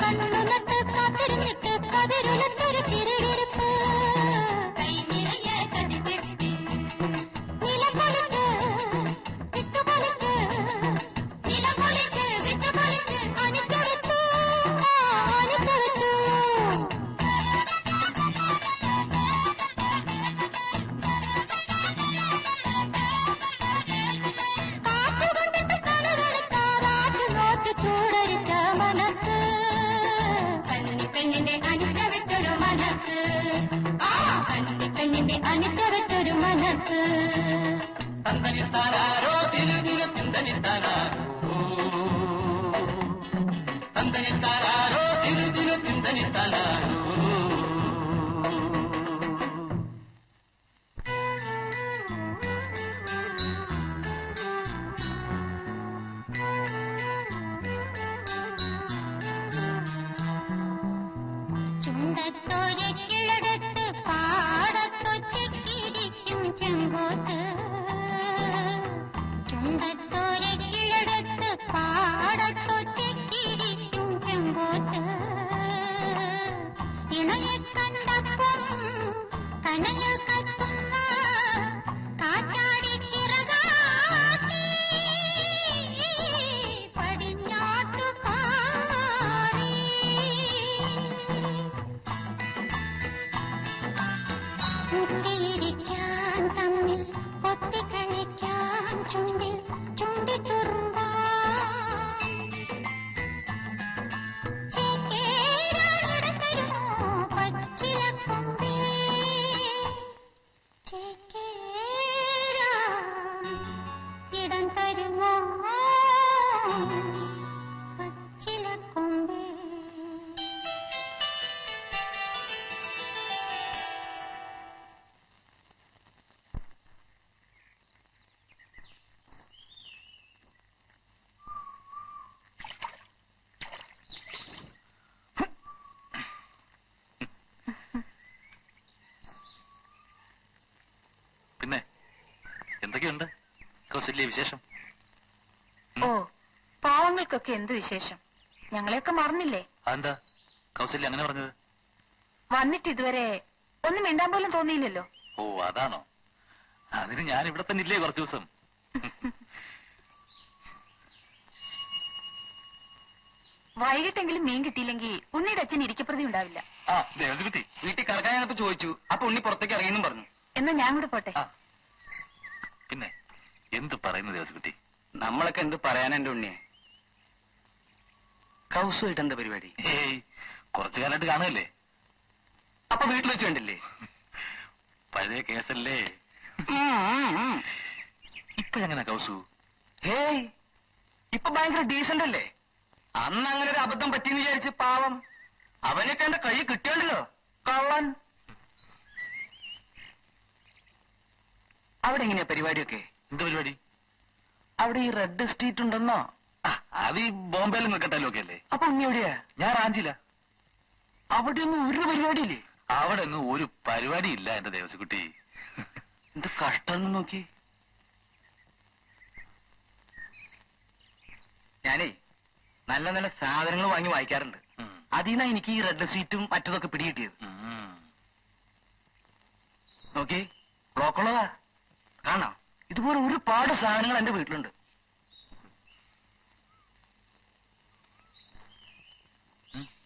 കണ്ണുനട്ട് കാത്തിരുന്നിട്ട് കതിരുലത്തൊരു തിരുവിരുപ്പ് കൈ നിറയെ കതിപ്പെട്ടി നിലം പൊളിച്ച് വിട്ടുപൊളിച്ച് നിലം പൊളിച്ച് വിട്ടുപൊളിച്ച് അണിച്ചു വെച്ചു അണിച്ചു വെച്ചു കാറ്റുകൊണ്ടിട്ട് കണവെടുക്കാറാറ്റ് നോറ്റ് ചൂടരിച്ച മനസ്സ് കന്നിപ്പെണ്ണിന്റെ അണിച്ച വെച്ചൊരു മനസ്സ് ആ കന്നിപ്പെണ്ണിന്റെ അണിച്ച വെച്ചൊരു മനസ്സ് തന്തനിത്താനാരോ തിരു തിരു തിന്തനിത്താനാരോ തന്തനിത്താനാരോ തിരു തിരു തിന്തനിത്താനാരോ ചുണ്ടത്തോരെ കിഴടത്ത് പാടത്തൊറ്റക്കിരിക്കും ചെമ്പോത്ത് ചുണ്ടത്തോരെ കിഴടത്ത് പാടത്തൊറ്റക്കിരിക്കും ചെമ്പോത്ത് ഇണയെ കണ്ടപ്പം കനയിൽ കത്തുന്ന കാറ്റാടി ചിറകാട്ടി പടിഞ്ഞാട്ടു പാറി മുട്ടിയിരിക്കാൻ തമ്മിൽ കൊത്തിക്കളിക്കാൻ ചുണ്ടിൽ ചുണ്ടിത്തുറുമ്പാ ചേക്കേറാനിടത്തരുമോ പച്ചിലക്കൊമ്പേ ചേക്കേറാൻ ഇടം തരുമോ പച്ചിലക്കൊമ്പേ പിന്നെ എന്തൊക്കെയുണ്ട് കൗസല്യ വിശേഷം? ഓ പാവങ്ങൾക്കൊക്കെ എന്ത് വിശേഷം, ഞങ്ങളെയൊക്കെ മറന്നില്ലേ? അതെന്താ കൗസല്യ അങ്ങനെ പറഞ്ഞത്? വന്നിട്ട് ഇതുവരെ ഒന്നും മിണ്ടാൻ പോലും തോന്നിയില്ലല്ലോ. ഓ അതാണോ? അതിന് ഞാൻ ഇവിടെ തന്നെ ഇല്ലേ കുറച്ചു ദിവസം. വൈകിട്ടെങ്കിലും മീൻ കിട്ടിയില്ലെങ്കിൽ ഉണ്ണിയുടെ അച്ഛൻ ഇരിക്കപ്രതി ഉണ്ടാവില്ല. ആ ദേവസ്കുട്ടി വീട്ടിൽ കിടക്കാൻ ഞാനിപ്പോ ചോദിച്ചു. അപ്പൊ ഉണ്ണി പുറത്തേക്ക് ഇറങ്ങിയെന്നും പറഞ്ഞു. എന്നാ ഞാൻ കൂടെ പോട്ടെ. ആ പിന്നെ എന്ത് പറയുന്നു ദേവസ്കുട്ടി? നമ്മളൊക്കെ എന്ത് പറയാനാ എന്റെ ഉണ്ണിയെ? കൗസുമായിട്ട് എന്താ പരിപാടി? ഏയ് കുറച്ചു കാലമായിട്ട് കാണുകയല്ലേ. അപ്പൊ വീട്ടിൽ വെച്ച് കണ്ടില്ലേ? പഴയ കേസല്ലേ. ഇപ്പോഴെങ്ങനെ കൗസു? ഹേയ് ഇപ്പൊ ഭയങ്കര ഡീസന്റ് അല്ലേ? അന്ന് അങ്ങനെ ഒരു അബദ്ധം പറ്റിയെന്ന് വിചാരിച്ച് പാവം അവനൊക്കെ എന്റെ കൈ കിട്ടിയുണ്ടല്ലോ കള്ളൻ. അവിടെ എങ്ങനെയാ പരിപാടിയൊക്കെ? എന്ത് പരിപാടി? അവിടെ ഈ റെഡ് സ്ട്രീറ്റ് ഉണ്ടെന്നോ? അത് ഈ ബോംബെയിൽ നിൽക്കട്ടല്ലോ ഒക്കെ അല്ലേ. അപ്പൊ ഉണ്ണി എവിടെയാ? ഞാൻ റാഞ്ചില്ല. അവിടെ ഒന്നും ഒരു പരിപാടിയില്ലേ? അവിടെ ഒന്നും ഒരു പരിപാടി ഇല്ല എന്റെ ദേവസ്കുട്ടി. എന്ത് കഷ്ടം നോക്കി. ഞാനേ നല്ല നല്ല സാധനങ്ങൾ വാങ്ങി വായിക്കാറുണ്ട്. അതിനാ എനിക്ക് ഈ റെഡ് സീറ്റും മറ്റതൊക്കെ പിടികിട്ടിയത്. നോക്കി ബ്ലോക്കുള്ളതാ കാണാം. ഇതുപോലെ ഒരുപാട് സാധനങ്ങൾ എന്റെ വീട്ടിലുണ്ട്.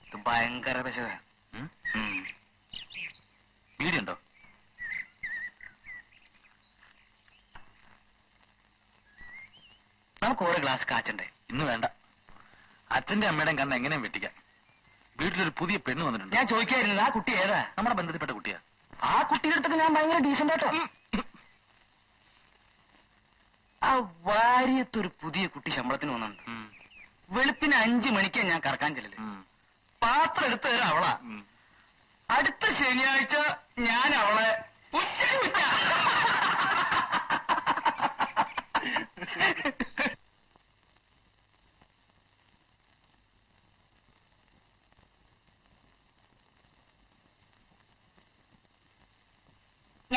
ഇത് ഭയങ്കര വിശക. വീടുണ്ടോ? നമുക്ക് ഓരോ ഗ്ലാസ് കാച്ചണ്ടേ? ഇന്ന് വേണ്ട. അച്ഛന്റെ അമ്മയുടെയും കണ്ണ് എങ്ങനെയും വെട്ടിക്കാം. വീട്ടിലൊരു പുതിയ പെണ്ണ് വന്നിട്ടുണ്ട്. ഞാൻ ചോദിക്കായിരുന്നത് ആ കുട്ടി ഏതാ? നമ്മുടെ ബന്ധത്തിൽപ്പെട്ട കുട്ടിയാ. ആ കുട്ടിയുടെ അടുത്തൊക്കെ ഞാൻ ഭയങ്കര ഡീസന്റ് ആട്ടോ. ആ വാര്യത്തൊരു പുതിയ കുട്ടി ശമ്പളത്തിന് വന്നിട്ടുണ്ട്. വെളുപ്പിന് 5 മണിക്കാ ഞാൻ കറക്കാൻ ചെല്ലല്. പാത്രം എടുത്തു തരാം അവളാ. അടുത്ത ശനിയാഴ്ച ഞാൻ അവളെ ഉച്ച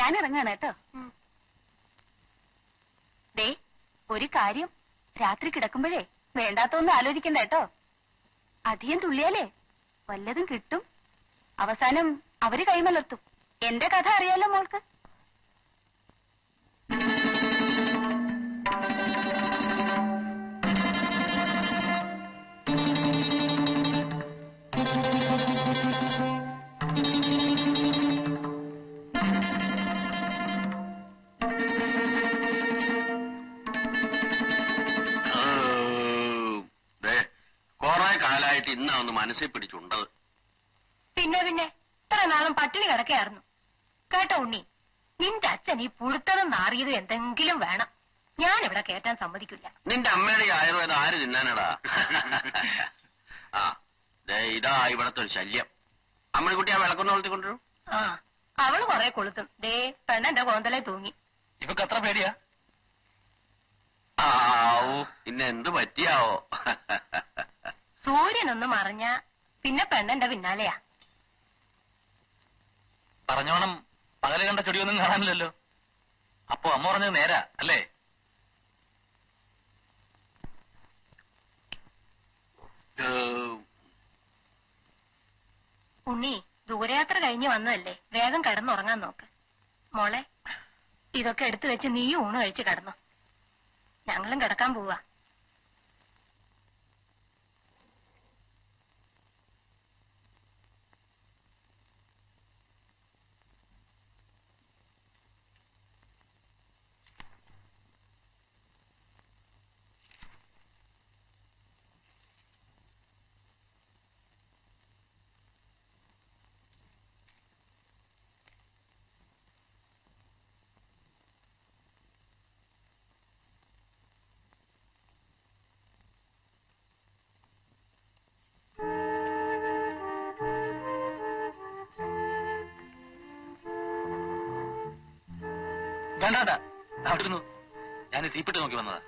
ഞാൻ ഇറങ്ങാണ് കേട്ടോ. ദേ ഒരു കാര്യം, രാത്രി കിടക്കുമ്പോഴേ വേണ്ടാത്തൊന്നും ആലോചിക്കണ്ട കേട്ടോ. അധികം തുള്ളിയാലേ വല്ലതും കിട്ടും. അവസാനം അവര് കൈമലർത്തും. എന്റെ കഥ അറിയാലോ മോൾക്ക്. കൊറേ കാലായിട്ട് ഇന്നാ ഒന്ന് മനസ്സിൽ പിടിച്ചുണ്ടത്. പിന്നെ ഇത്ര നാളും പട്ടിണി കിടക്കയായിരുന്നു കേട്ടോ ഉണ്ണി. നിന്റെ അച്ഛൻ ഈ പുഴുത്തതും നാറിയതും എന്തെങ്കിലും വേണം. ഞാൻ ഇവിടെ കേറ്റാൻ സമ്മതിക്കില്ല. നിന്റെ അമ്മയുടെ ഈ ആയുർവേദം ആര് തിന്നാനടാ? ആ ഇതാ ഇവിടത്തെ ഒരു ശല്യം. അമ്മണിക്കുട്ടി ആ വിളക്കൊന്ന് കൊളുത്തിക്കൊണ്ടിരും. ആ അവള് കൊറേ കൊളുത്തും. ദേ പെണ്ണെന്റെ കോന്തലെ തൂങ്ങി. ഇവക്ക് അത്ര പേടിയാ? ആവൂ പിന്നെ എന്ത് പറ്റിയാവോ? സൂര്യനൊന്ന് മറിഞ്ഞ പിന്നെ പെണ്ണെന്റെ പിന്നാലെയാ. പറഞ്ഞോണം പകല് കണ്ട ചെടിയൊന്നും കാണാനില്ലല്ലോ. അപ്പൊ അമ്മ പറഞ്ഞത് നേരാ അല്ലേ? ഉണ്ണി ദൂരയാത്ര കഴിഞ്ഞ് വന്നതല്ലേ, വേഗം കിടന്നുറങ്ങാൻ നോക്ക്. മോളെ ഇതൊക്കെ എടുത്തു വെച്ച് നീയും ഊണ് കഴിച്ച് കിടന്നു. ഞങ്ങളും കിടക്കാൻ പോവാ. വേണ്ടാ അവിടെ ഇരുന്നു. ഞാൻ തീപ്പെട്ടി നോക്കി വന്നതാ.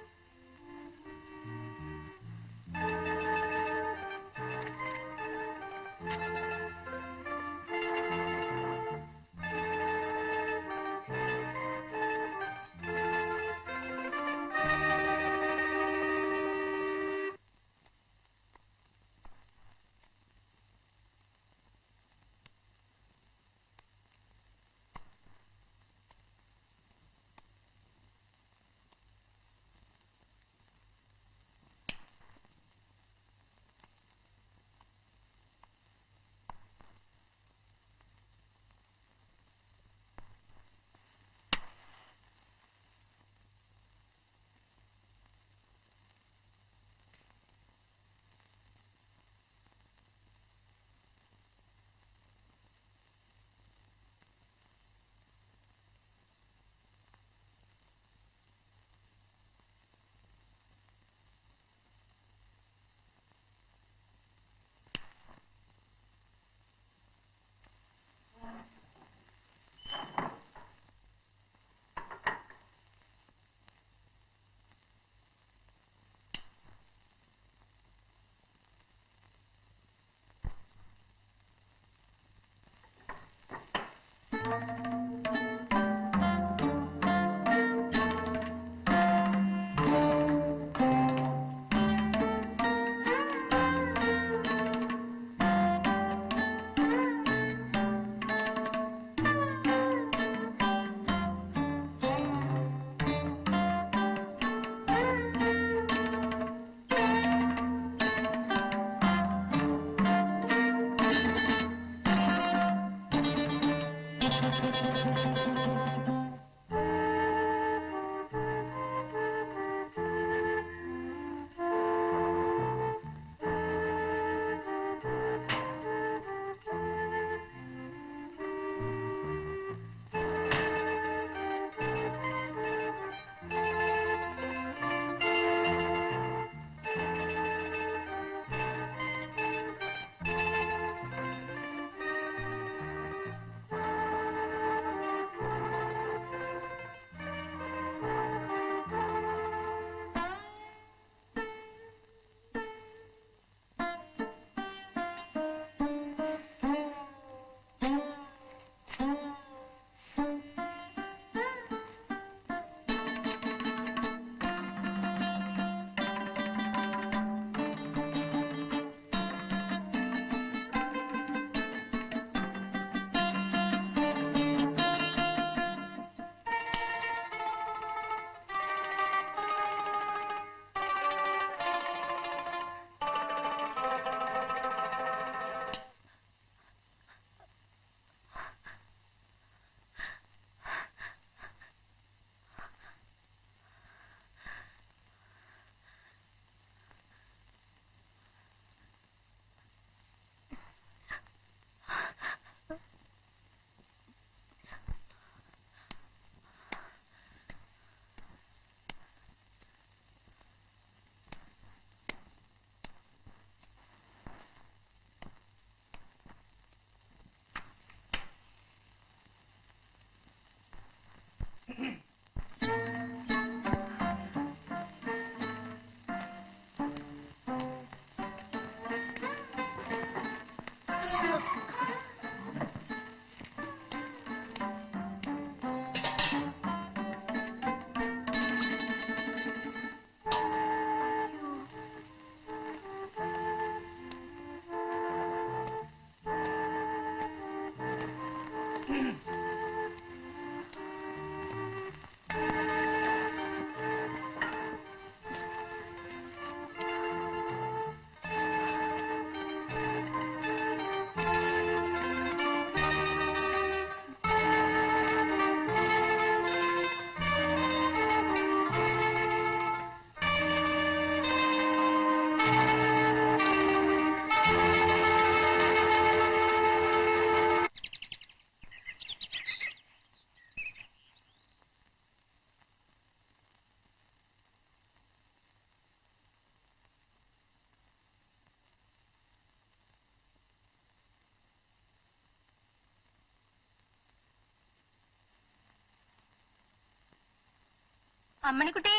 അമ്മണിക്കുട്ടി,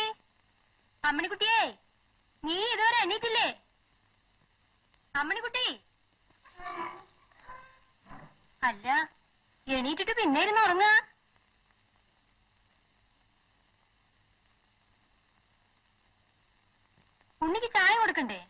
അമ്മണിക്കുട്ടിയേ, നീ ഇതുവരെ എണീറ്റില്ലേ? അമ്മണിക്കുട്ടി, അല്ല എണീറ്റിട്ട് പിന്നെ ഇരുന്ന് ഉറങ്ങാ. ഉണ്ണിക്ക് ചായ കൊടുക്കണ്ടേ?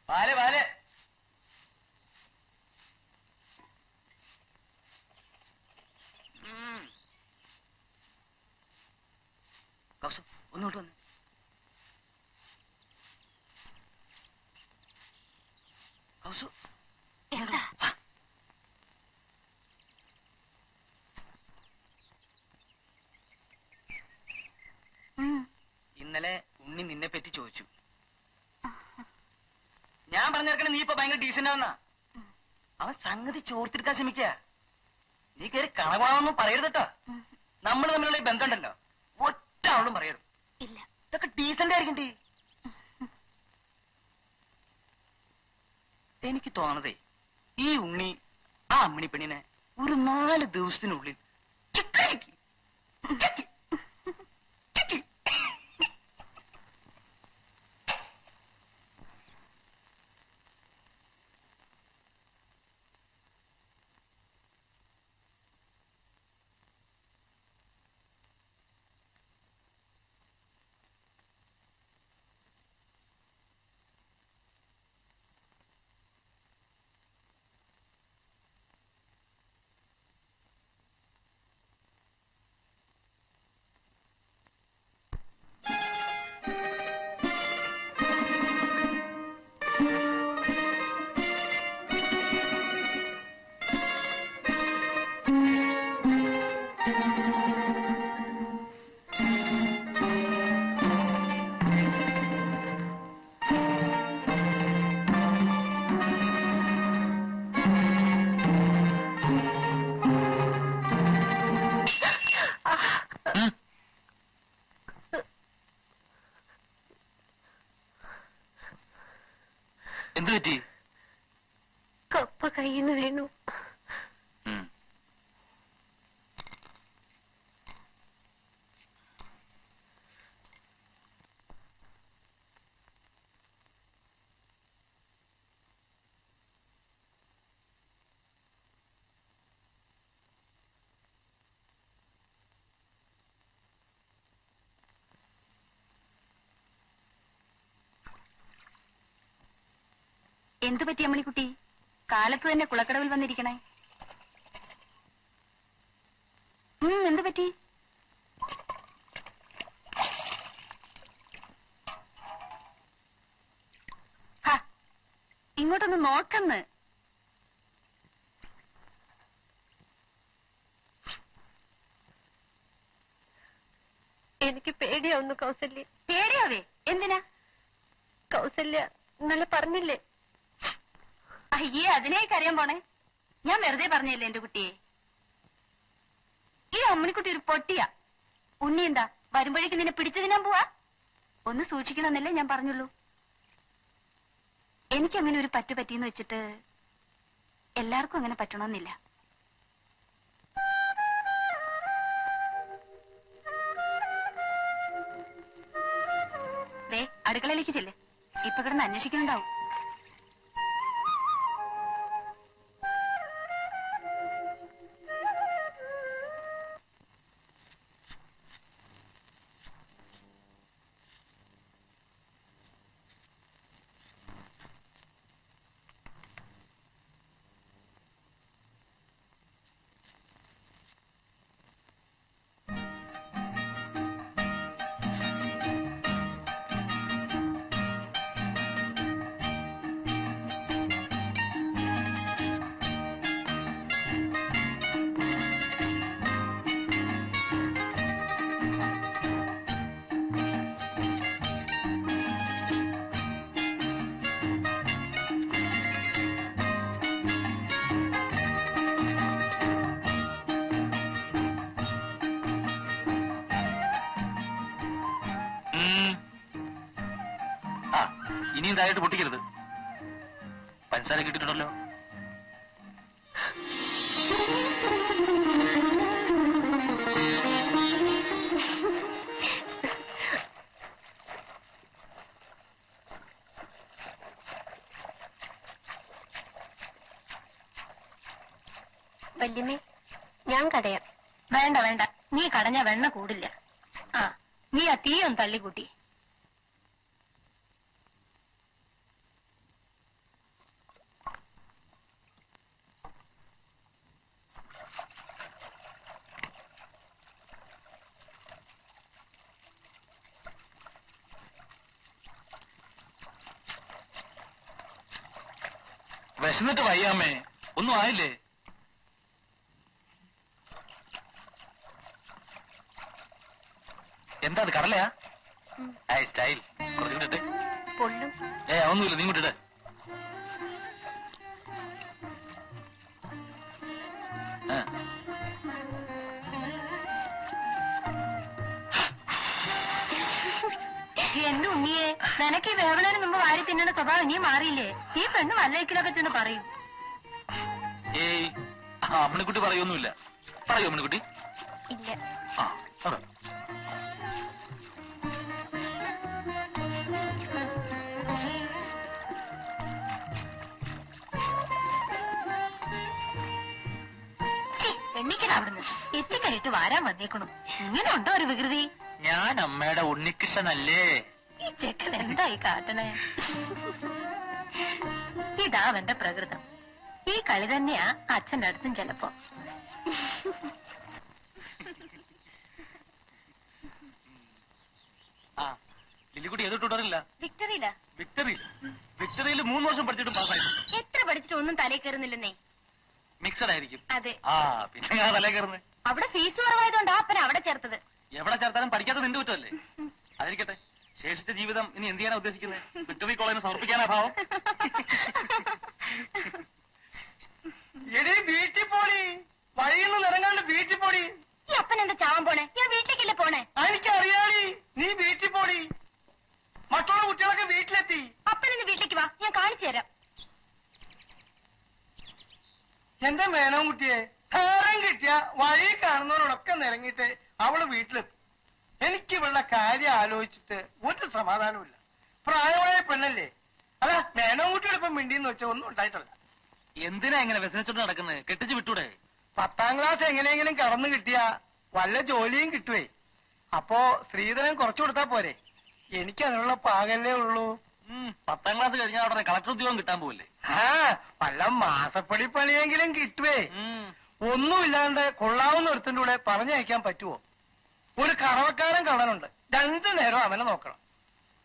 പാല് പാല്. കൗസു ഒന്നുകൊണ്ട് വന്ന്. കൗസു എന്താ? ഇന്നലെ ഉണ്ണി നിന്നെ പറ്റി ചോദിച്ചു. ഞാൻ പറഞ്ഞിരിക്കണ നീ ഇപ്പൊ ഭയങ്കര ഡീസന്റ് ആവുന്ന. അവൻ സംഗതി ചോർത്തെടുക്കാൻ ശ്രമിക്ക. നീ കയറി കണകുണാവൊന്നും പറയരുതട്ടോ. നമ്മൾ തമ്മിലുള്ള ഈ ബന്ധമുണ്ടല്ലോ, ഒറ്റ ആളും പറയരുത്. ഇല്ല. ഇതൊക്കെ ഡീസന്റ് ആയിരിക്കും. എനിക്ക് തോന്നതേ, ഈ ഉണ്ണി ആ അമ്മിണി പെണ്ണിനെ ഒരു 4 ദിവസത്തിനുള്ളിൽ ചിക്കടിക്ക്. എന്തു പറ്റി? കപ്പ കയ്യിൽ നിന്ന് വീണു. എന്തു പറ്റി അമ്മണിക്കുട്ടി? കാലത്ത് തന്നെ കുളക്കടവിൽ വന്നിരിക്കണേ. എന്തു പറ്റി? ഇങ്ങോട്ടൊന്ന് നോക്കന്ന്. എനിക്ക് പേടിയാവുന്നു കൗസല്യ. പേടിയാവേ? എന്തിനാ? കൗസല്യ ഇന്നലെ പറഞ്ഞില്ലേ? അയ്യേ, അതിനേക്ക് അറിയാൻ പോണേ. ഞാൻ വെറുതെ പറഞ്ഞല്ലേ എന്റെ കുട്ടിയെ. ഈ അമ്മണിക്കുട്ടി ഒരു പൊട്ടിയാ. ഉണ്ണി എന്താ വരുമ്പോഴേക്ക് നിന്നെ പിടിച്ചു തിന്നാൻ പോവാ? ഒന്ന് സൂക്ഷിക്കണമെന്നല്ലേ ഞാൻ പറഞ്ഞുള്ളൂ. എനിക്കങ്ങനെ ഒരു പറ്റു പറ്റിയെന്ന് വെച്ചിട്ട് എല്ലാവർക്കും അങ്ങനെ പറ്റണമെന്നില്ല. ദേ അടുക്കളയിലേക്ക് ചെല്ലേ. ഇപ്പൊ കിടന്ന് അന്വേഷിക്കുന്നുണ്ടാവും. ആ ഇനിയും താഴോട്ട് പൊട്ടിക്കരുത്. പഞ്ചസാര കിട്ടിയിട്ടുണ്ടല്ലോ. വല്യമ്മേ, ഞാൻ കടയാം. വേണ്ട വേണ്ട, നീ കടഞ്ഞ വെണ്ണ കൂടില്ല. ആ, നീ ആ തീയൊന്ന് തള്ളിക്കൂട്ടി. വിശന്നിട്ട് വയ്യാമ്മേ, ഒന്നും ആയില്ലേ? എന്താ അത്, കടലയാ? സ്റ്റൈൽ കുറച്ചിട്ട്. പൊള്ളും. ഒന്നുമില്ല, നീ ഇങ്ങോട്ടിട്ട്. എന്റെ ഉണ്ണിയെ, നിനക്ക് ഈ വേവണന് മുമ്പ് വാരി തിന്നേണ്ട സ്വഭാവം ഇനിയും മാറിയില്ലേ? ഈ പെണ്ണ് വല്ലയ്ക്കിലൊക്കെ ചെന്ന് പറയും. ഏയ്, അമ്മണിക്കുട്ടി പറയൊന്നുമില്ല. പറയൂ അമ്മണിക്കുട്ടി. ഇല്ല. ആ, പറ. എണ്ണിക്കല അവിടുന്ന് എത്തിക്കലിട്ട് വാരാൻ വന്നേക്കണു. ഇങ്ങനെ ഉണ്ടോ ഒരു വികൃതി? ഞാൻ അമ്മയുടെ ഉണ്ണികൃഷ്ണനല്ലേ? ഈ ചെക്കൻ എന്തായി കാട്ടണേ? ഇതാ അവന്റെ പ്രകൃതം. ഈ കളി തന്നെയാ അച്ഛന്റെ അടുത്തും ചെലപ്പോ. ആ, ലില്ലിക്കുട്ടി ഏത് ട്യൂട്ടറില്ല? വിക്ടറിയില്ല. വിക്ടറിയിൽ 3 വർഷം പഠിച്ചിട്ട് പാസ്സായി. എത്ര പഠിച്ചിട്ട് ഒന്നും തലേ കയറുന്നില്ലെന്നേ. മിക്സഡ് ആയിരിക്കും. അതെ. ആ, പിന്നെ ഞാൻ തലേ കയറുന്നത്. അവിടെ ഫീസ് കുറവായതുകൊണ്ടാ അപ്പന അവിടെ ചേർത്തത്. എവിടെ ചേർത്താലും പഠിക്കാത്ത നിന്റെ കുറ്റമല്ലേ? അതിരിക്കട്ടെ, ശേഷിച്ച ജീവിതം ഇനി എന്ത് ചെയ്യാനാ ഉദ്ദേശിക്കുന്നത്? വിക്ടറി കോളേജിന് സമർപ്പിക്കാനാ ഭാവം? എടീ വീട്ടിൽ പോടി, വഴിയിൽ നിന്ന് ഇറങ്ങാണ്ട് വീട്ടിൽ പോടി. ഈ അപ്പൻ എന്താ ചാവാൻ പോണേ? ഞാൻ വീട്ടിലേക്കല്ലേ പോണേ? എനിക്കറിയാടി, നീ വീട്ടിൽ പോടി. മറ്റുള്ള കുട്ടികളൊക്കെ വീട്ടിലെത്തി. അപ്പനെന്ന് വീട്ടിലേക്ക് വാ, ഞാൻ കാണിച്ചു തരാം. എന്റെ മേനോൻകുട്ടിയെ, നേരം കിട്ടിയ വഴി കാണുന്നവരോടൊക്കെ നിരങ്ങിയിട്ട് അവള് വീട്ടിലെത്തും. എനിക്ക് ഇവളുടെ കാര്യം ആലോചിച്ചിട്ട് ഒരു സമാധാനമില്ല. പ്രായമായ പെണ്ണല്ലേ? അല്ല, മേനോൻകുട്ടിയുടെ ഇപ്പം മിണ്ടിന്ന് വെച്ചാൽ ഒന്നും ഉണ്ടായിട്ടില്ല. എന്തിനാ ഇങ്ങനെ വ്യസനിച്ചോണ്ട് നടക്കുന്നത്? കെട്ടിച്ച് വിട്ടൂടെ? 10ാം ക്ലാസ് എങ്ങനെയെങ്കിലും കടന്നു കിട്ടിയ വല്ല ജോലിയും കിട്ടുവേ. അപ്പോ സ്ത്രീധനം കുറച്ചു കൊടുത്താ പോരെ? എനിക്ക് അതിനുള്ള പാകല്ലേ ഉള്ളൂ. 10ാം ക്ലാസ് കഴിഞ്ഞാൽ ഉടനെ കളക്ടർ ഉദ്യോഗം കിട്ടാൻ പോവില്ലേ? ആ, വല്ല മാസപ്പടി പണിയെങ്കിലും കിട്ടുവേ. ഒന്നുമില്ലാണ്ട് കൊള്ളാവുന്ന ഒരുത്തിന്റെ കൂടെ പറഞ്ഞയക്കാൻ പറ്റുമോ? ഒരു കറവക്കാരൻ കള്ളനുണ്ട്, 2 നേരം അവനെ നോക്കണം.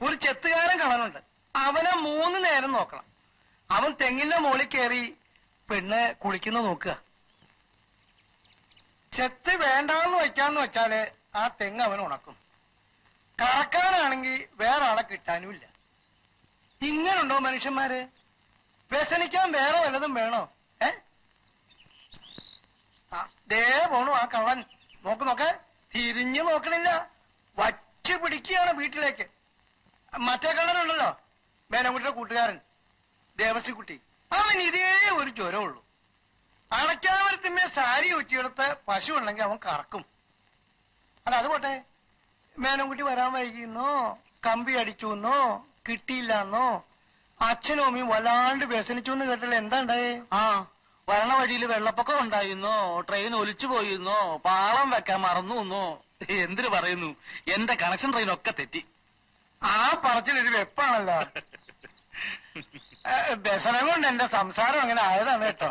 ഒരു ചെത്തുകാരൻ കള്ളനുണ്ട്, അവനെ 3 നേരം നോക്കണം. അവൻ തെങ്ങിന്റെ മുകളിൽ കയറി പെണ്ണ് കുളിക്കുന്ന നോക്കുക. ചെത്ത് വേണ്ടാന്ന് വെക്കാന്ന് വെച്ചാല് ആ തെങ്ങ് അവൻ ഉണക്കും. കറക്കാനാണെങ്കിൽ വേറെ ആളെ കിട്ടാനുമില്ല. ഇങ്ങനുണ്ടോ മനുഷ്യന്മാര്? വ്യസനിക്കാൻ വേറെ വല്ലതും വേണോ? ദേ പോണു ആ കള്ളൻ. നോക്ക്, തിരിഞ്ഞു നോക്കണില്ല, വച്ചു പിടിക്കുകയാണ് വീട്ടിലേക്ക്. മറ്റേ കള്ളനുണ്ടല്ലോ, മേനംകുട്ടിയുടെ കൂട്ടുകാരൻ ദേവസിക്കുട്ടി, അവൻ ഇതേ ഒരു ജ്വരമുള്ളൂ. അടയ്ക്കാമരത്തിന്മേ സാരി ഒറ്റിയെടുത്ത് പശു ഉണ്ടെങ്കിൽ അവൻ കറക്കും. അല്ല, അത് പോട്ടെ, മേനംകുട്ടി വരാൻ വൈകിയെന്നോ, കമ്പി അടിച്ചുവെന്നോ, കിട്ടിയില്ലെന്നോ, അച്ഛനും അമ്മയും വല്ലാണ്ട് വ്യസനിച്ചു എന്ന് കേട്ടല്ലോ. എന്താ ഉണ്ടായേ? ആ, വരണ വഴിയിൽ വെള്ളപ്പൊക്കം ഉണ്ടായിരുന്നോ, ട്രെയിൻ ഒലിച്ചു പോയിരുന്നോ, പാളം വെക്കാൻ മറന്നു, എന്തിനു പറയുന്നു? എന്റെ കണക്ഷൻ ട്രെയിനൊക്കെ തെറ്റി. ആ പറച്ചിലൊരു വെപ്പാണല്ലോ. വ്യസനം കൊണ്ട് എന്റെ സംസാരം അങ്ങനെ ആയതാണ് കേട്ടോ.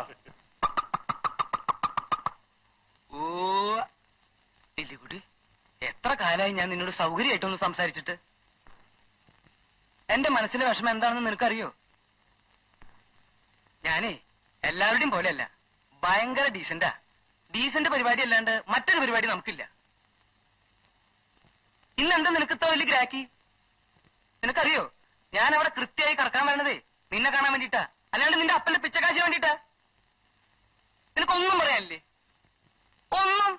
ഓ ലില്ലിക്കുട്ടി, എത്ര കാലമായി ഞാൻ നിന്നോട് സൗകര്യമായിട്ടൊന്ന് സംസാരിച്ചിട്ട്? എന്റെ മനസ്സിന്റെ വിഷമം എന്താണെന്ന് നിനക്കറിയോ? ഞാനേ എല്ലാവരുടെയും പോലെയല്ല, ഭയങ്കര ഡീസന്റാ. ഡീസന്റ് പരിപാടി അല്ലാണ്ട് മറ്റൊരു പരിപാടി നമുക്കില്ല. ഇന്നെന്താ നിനക്ക് ഇത്ര വലിയ ഗ്രാക്കി? നിനക്കറിയോ, ഞാൻ അവിടെ കൃത്യമായി കറക്കാൻ വരണതേ നിന്നെ കാണാൻ വേണ്ടിട്ടാ, അല്ലാണ്ട് നിന്റെ അപ്പന്റെ പിച്ചക്കാശിന് വേണ്ടിട്ടാ. നിനക്കൊന്നും പറയാനില്ലേ? ഒന്നും.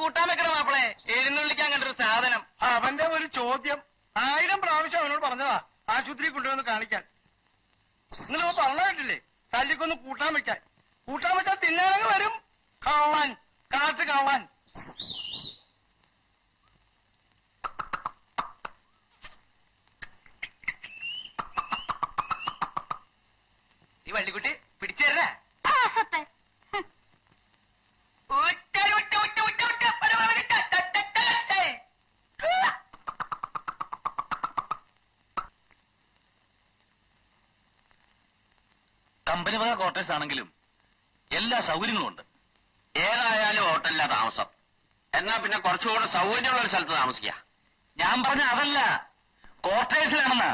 കൂട്ടാൻ വെക്കണം മാപ്പിളെ. എഴുന്നള്ളിക്കാൻ കണ്ടൊരു സാധനം. അവന്റെ ഒരു ചോദ്യം 1000 പ്രാവശ്യം അവനോട് പറഞ്ഞതാ ആശുപത്രി കൊണ്ടുവന്ന് കാണിക്കാൻ. നിങ്ങൾ പറഞ്ഞിട്ടില്ലേ തല്ലിക്കൊന്ന് കൂട്ടാൻ വെക്കാൻ. കൂട്ടാൻ വെച്ചാൽ തിന്നാനങ്ങ് വരും. കള്ളൻ, കാറ്റ് കള്ളൻ. ഈ വള്ളിക്കുട്ടി പിടിച്ചു തരണേ. കമ്പനി വക ക്വാർട്ടേഴ്സ് ആണെങ്കിലും എല്ലാ സൗകര്യങ്ങളും ഉണ്ട്. ഏതായാലും ഹോട്ടലിലാ താമസം. എന്നാ പിന്നെ കുറച്ചുകൂടെ സൗകര്യമുള്ള ഒരു സ്ഥലത്ത് താമസിക്കുക. ഞാൻ പറഞ്ഞ അതല്ല, ക്വാർട്ടേഴ്സിലാണെന്നാ.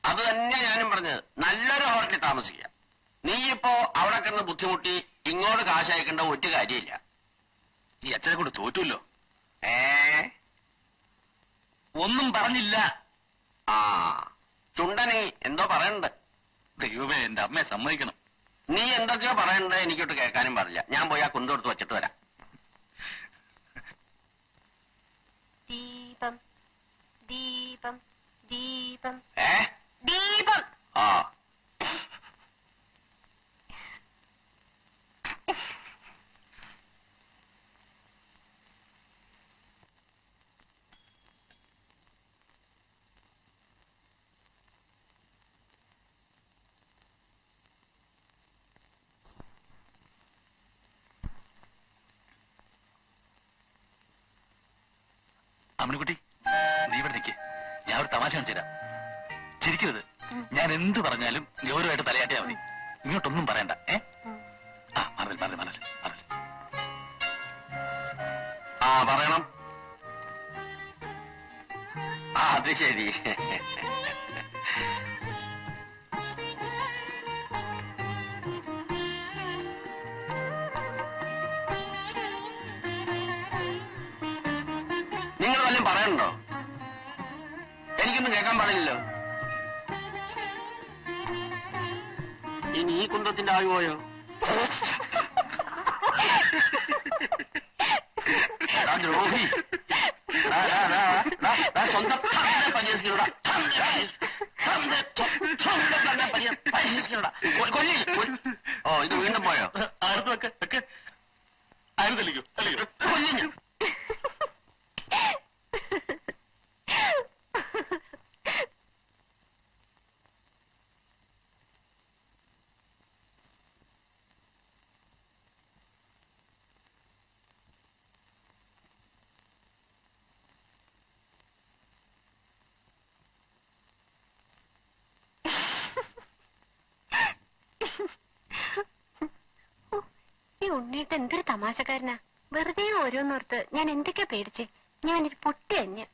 അത് തന്നെ ഞാനും പറഞ്ഞത്. നല്ലൊരു ഹോട്ടലിൽ താമസിക്കുക. നീ ഇപ്പോ അവിടെ കിടന്ന് ബുദ്ധിമുട്ടി ഇങ്ങോട്ട് കാശ് അയക്കേണ്ട ഒരു കാര്യമില്ല. ഈ അച്ഛനെ കൊണ്ട് തോറ്റുമല്ലോ. ഒന്നും പറഞ്ഞില്ല. ആ ചുണ്ടനെ എന്തോ പറയണ്ട്. ദൈവമേ, എന്റെ അമ്മയെ സമ്മതിക്കണം. നീ എന്തൊക്കെയോ പറയണ്ടേ, എനിക്കൊട്ട് കേൾക്കാനും പാടില്ല. ഞാൻ പോയി ആ കുന്തെടുത്ത് വെച്ചിട്ട് വരാം. ദീപം ദീപം ദീപം ഏ ദീപം. ആ അമ്മണിക്കുട്ടി, നീ ഇവിടെ നിൽക്കേ. ഞാൻ ഒരു തമാശ കാണിച്ചു തരാം. ചിരിക്കരുത്. ഞാൻ എന്ത് പറഞ്ഞാലും ഗൗരവമായിട്ട് തലയാട്ടിയാ മതി. ഇങ്ങോട്ടൊന്നും പറയണ്ട. ആ മറൽ. ആ പറയണം. ആ അത് ശരി. നിങ്ങൾ വല്ലതും പറയണ്ടോ? എനിക്കൊന്നും കേൾക്കാൻ പാടില്ലല്ലോ. ഇനി ഈ കുന്തത്തിന്റെ ആവി പോയോ? ദ്രോഹി, സ്വന്തം പരിഹസിക്കണ ഓ ഇത് വീണ്ടും പോയോ? അടുത്ത് വെക്കെ. ആരും തെളിക്കോ? കൊല്ലിഞ്ഞു. ഉണ്ണിയിട്ട് എന്തൊരു തമാശക്കാരനാ. വെറുതെ ഓരോന്നോർത്ത് ഞാൻ എന്തൊക്കെയാ പേടിച്ചേ. ഞാനൊരു പൊട്ടി അഞ്ഞ്.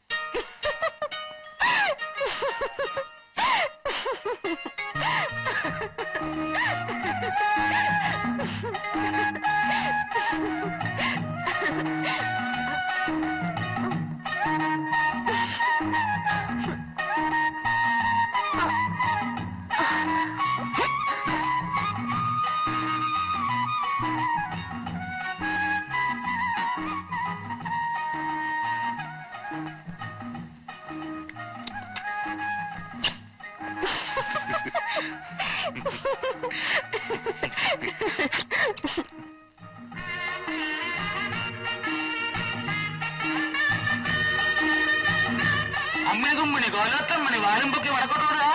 അമ്മണികുമ്മണി കോലത്തമ്മണി വാലുമ്പൊക്കെ വടക്കോട്ടോടാ.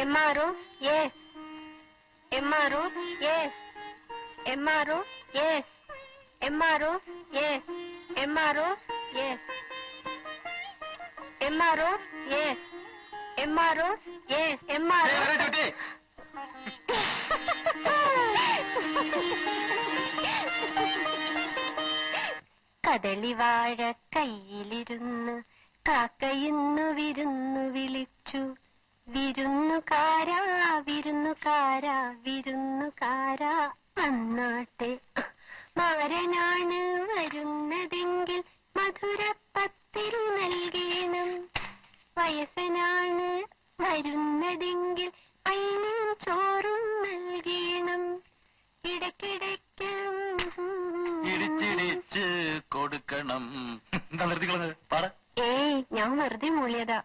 MRO, yes. MRO, yes. MRO, yes. MRO, yes. MRO, yes. MRO, yes. MRO, yes. MRO. കദളിവാഴ കയ്യിലിരുന്ന് കാക്കയിന്നു വിരുന്നു വിളിച്ചു. വിരുന്നുകാരാ വിരുന്നുകാരാ വിരുന്നുകാരാ വന്നാട്ടെ. മാരനാണ് വരുന്നതെങ്കിൽ മധുര ആരാണ് വരുന്നതെങ്കിൽ അയിനും ചോറും നൽകണം. ഇടയ്ക്കിടയ്ക്ക് ഇടിച്ചിടിച്ച് കൊടുക്കണം. എന്താ നിർത്തിക്കളത്? പാട. ഏയ്, ഞാൻ വെറുതെ മൂളിയതാ.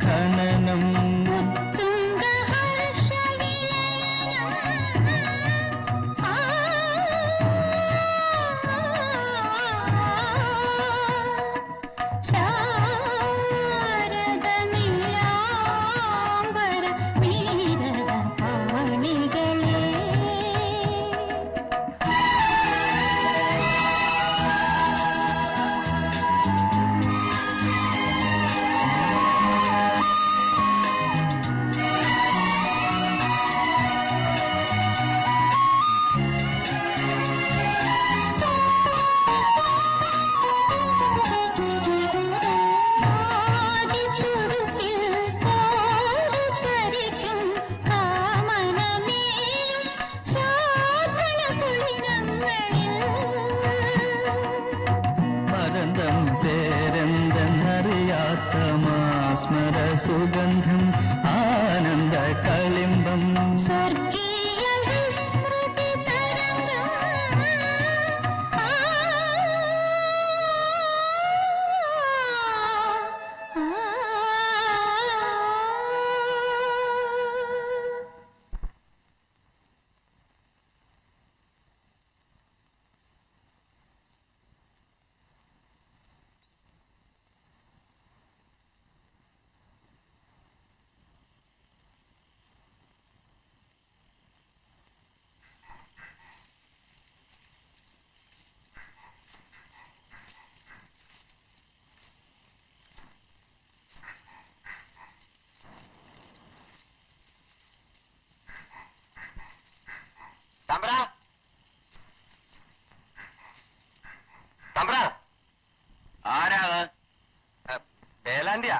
ഖനനം സുഗന്ധം ആനന്ദ കളിമ്പം സ്വർഗീയ വിസ്മൃതി തരംഗം ആരാ വേലാണ്ടിയാ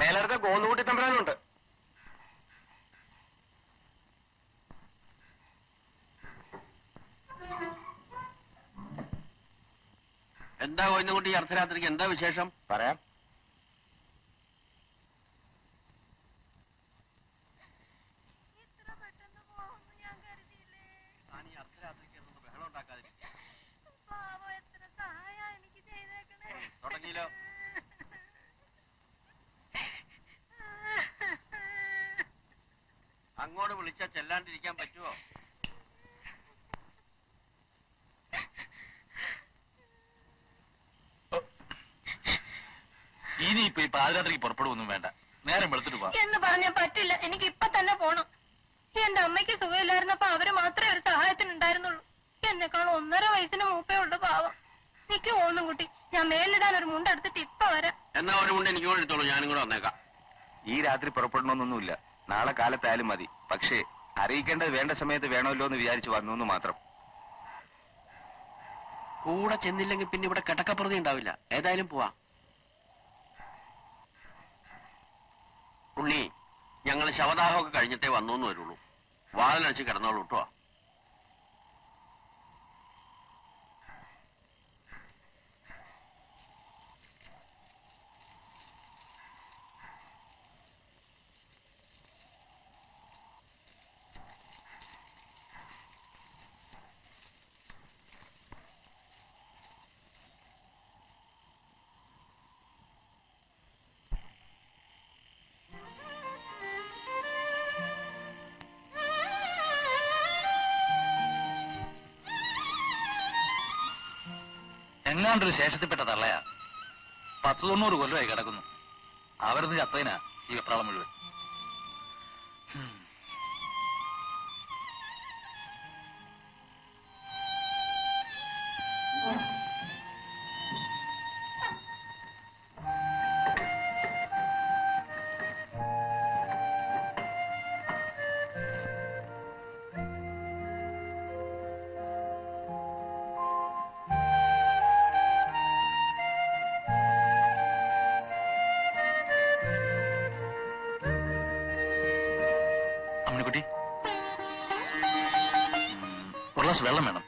മേലടുത്ത ഗോന്നുകൂട്ടി തമ്പരാനുണ്ട്. എന്താ കോയിന്നുകുട്ടി അർദ്ധരാത്രിക്ക് എന്താ വിശേഷം? പറയാം. തുടങ്ങിയില്ലോ. അങ്ങോട്ട് വിളിച്ചാ ചെല്ലാണ്ടിരിക്കാൻ പറ്റുമോ? ഇനിയിപ്പോ ഈ പാതിരാത്രിക്ക് പുറപ്പെടുവൊന്നും വേണ്ട, നേരം വെളുത്തിട്ട് പോവാം. എന്ന് പറഞ്ഞാൽ പറ്റില്ല, എനിക്ക് ഇപ്പൊ തന്നെ പോണം. എന്റെ അമ്മയ്ക്ക് സുഖമില്ലായിരുന്നപ്പോ അവര് മാത്രമേ ഒരു സഹായത്തിനുണ്ടായിരുന്നുള്ളൂ. എന്നെക്കാൾ 1.5 വയസ്സിന് മൂപ്പേ ഉള്ളു പാവം. നിക്ക് ഓന്നും കുട്ടി, ഞാൻ മേലിടാൻ ഒരു മുണ്ടെടുത്തിട്ട് ഇപ്പൊ വരാം. എന്നാ ഒരു മുണ്ട് എനിക്ക് കൂടെ എടുത്തോളൂ, ഞാനും കൂടെ വന്നേക്കാം. ഈ രാത്രി പുറപ്പെടണമെന്നൊന്നുമില്ല, നാളെ കാലത്തായാലും മതി. പക്ഷേ അറിയിക്കേണ്ടത് വേണ്ട സമയത്ത് വേണമല്ലോ എന്ന് വിചാരിച്ചു വന്നു മാത്രം. കൂടെ ചെന്നില്ലെങ്കിൽ പിന്നെ ഇവിടെ കിടക്കപ്രതി ഉണ്ടാവില്ല. ഏതായാലും പോവാ. ഉണ്ണി, ഞങ്ങൾ ശവദാഹമൊക്കെ കഴിഞ്ഞിട്ടേ വന്നു വരുള്ളൂ. വാതിലടച്ച് കിടന്നോളൂ കേട്ടോ. എങ്ങാണ്ടൊരു ശേഷത്തിൽപ്പെട്ട തള്ളയാ. 10-90 കൊല്ലമായി കിടക്കുന്നു. അവരൊന്ന് ചത്തതിനാ ഈ വെപ്രാളം മുഴുവൻ. അമ്മണിക്കുട്ടി, ഒരു ഗ്ലാസ് വെള്ളം വേണം.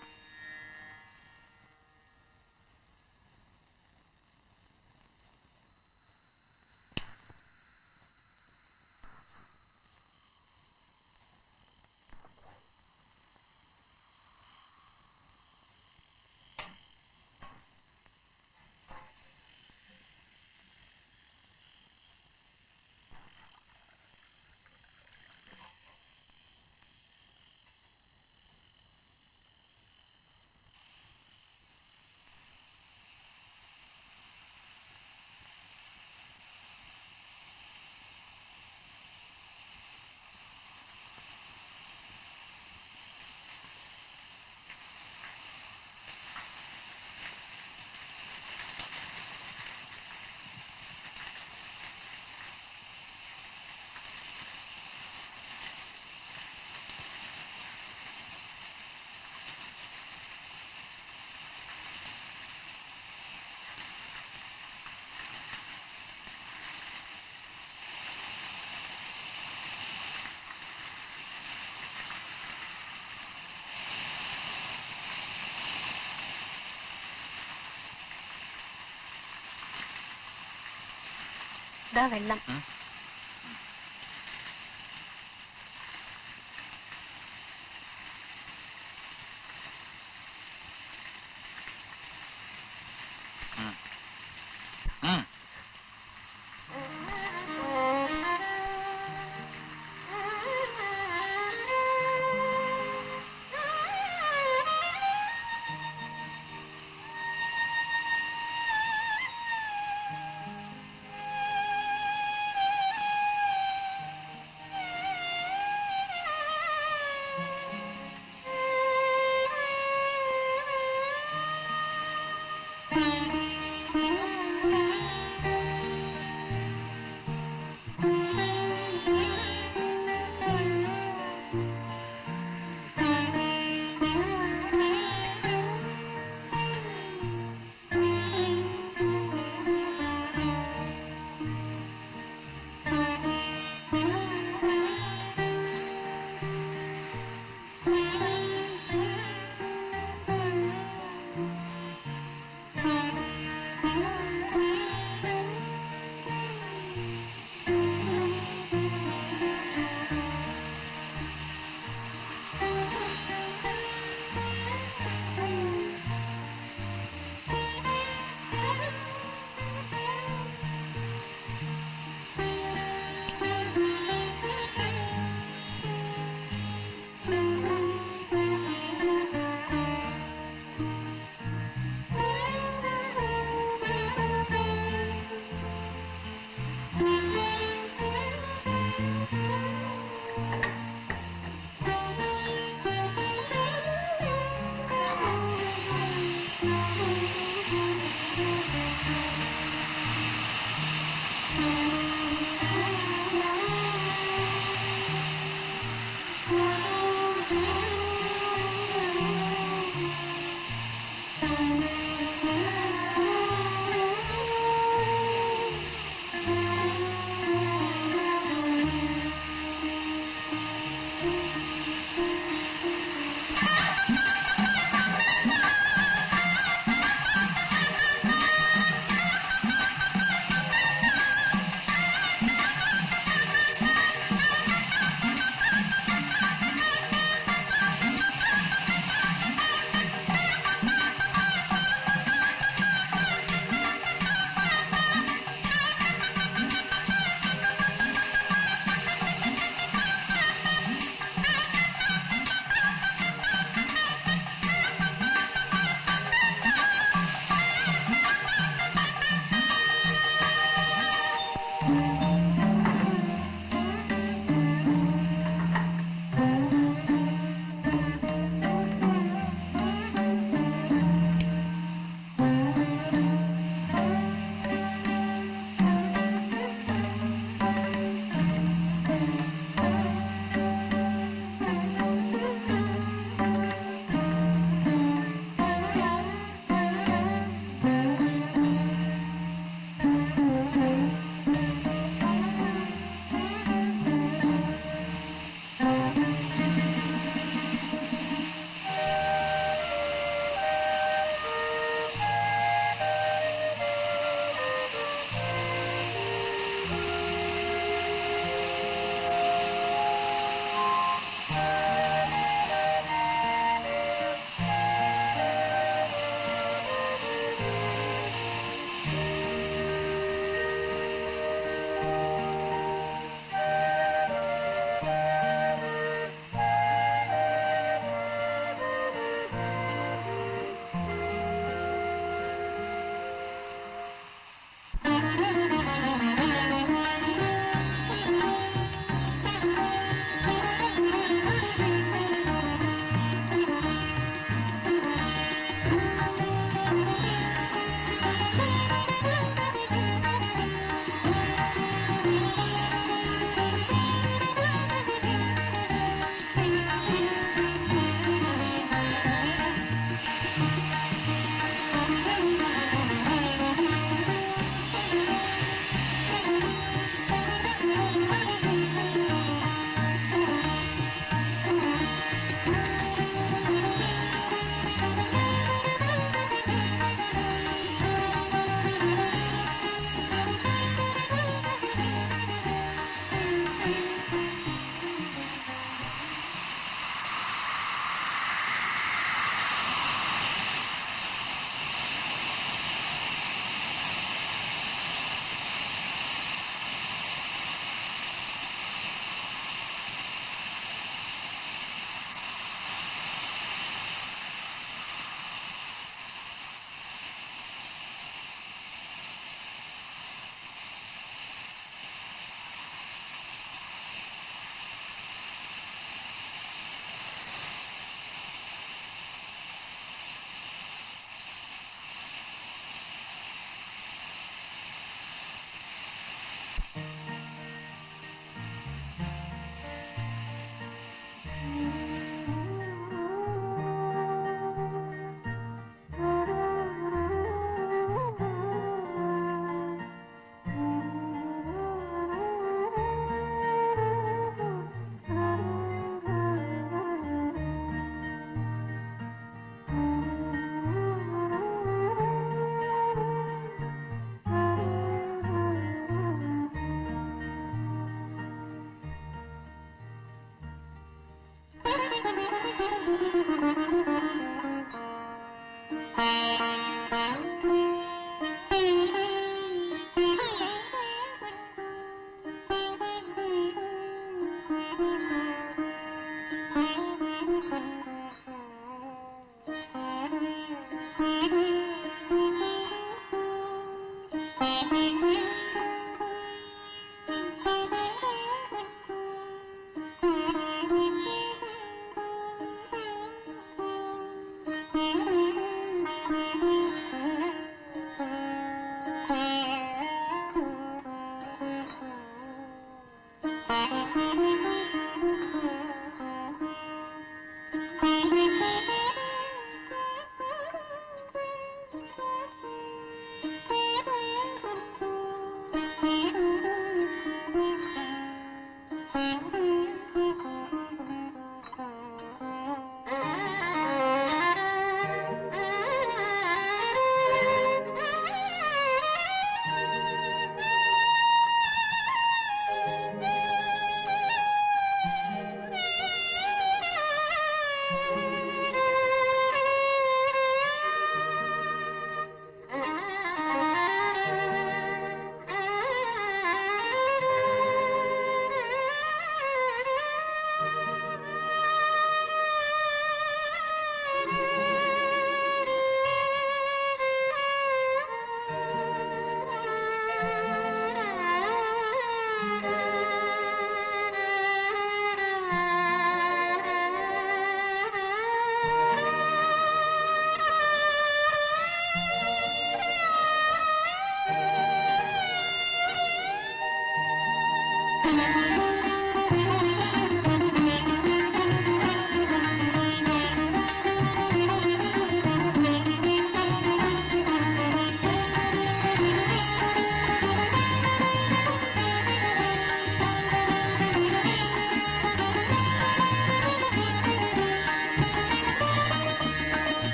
ഇതാ വെള്ളം.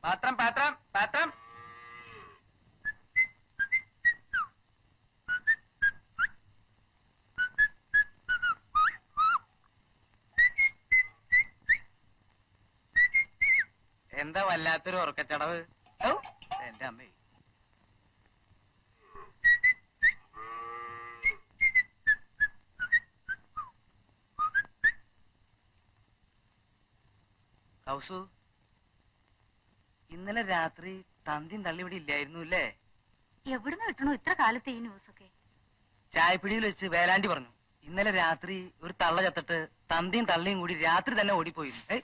പാത്രം പാത്രം പാത്രം. എന്താ വല്ലാത്തൊരു ഉറക്കച്ചടവ്. എന്റെ അമ്മേ. കൗസു, ഇന്നലെ രാത്രി തന്തിയും തള്ളി ഇവിടെ ഇല്ലായിരുന്നു അല്ലേ? എവിടുന്ന് കിട്ടണു ഇത്ര കാലത്തെ ഈ ന്യൂസൊക്കെ? ചായപ്പിടിയിൽ വെച്ച് വേലാണ്ടി പറഞ്ഞു ഇന്നലെ രാത്രി ഒരു തള്ള ചത്തിട്ട് തന്തിയും തള്ളിയും കൂടി രാത്രി തന്നെ ഓടിപ്പോയിരുന്നു.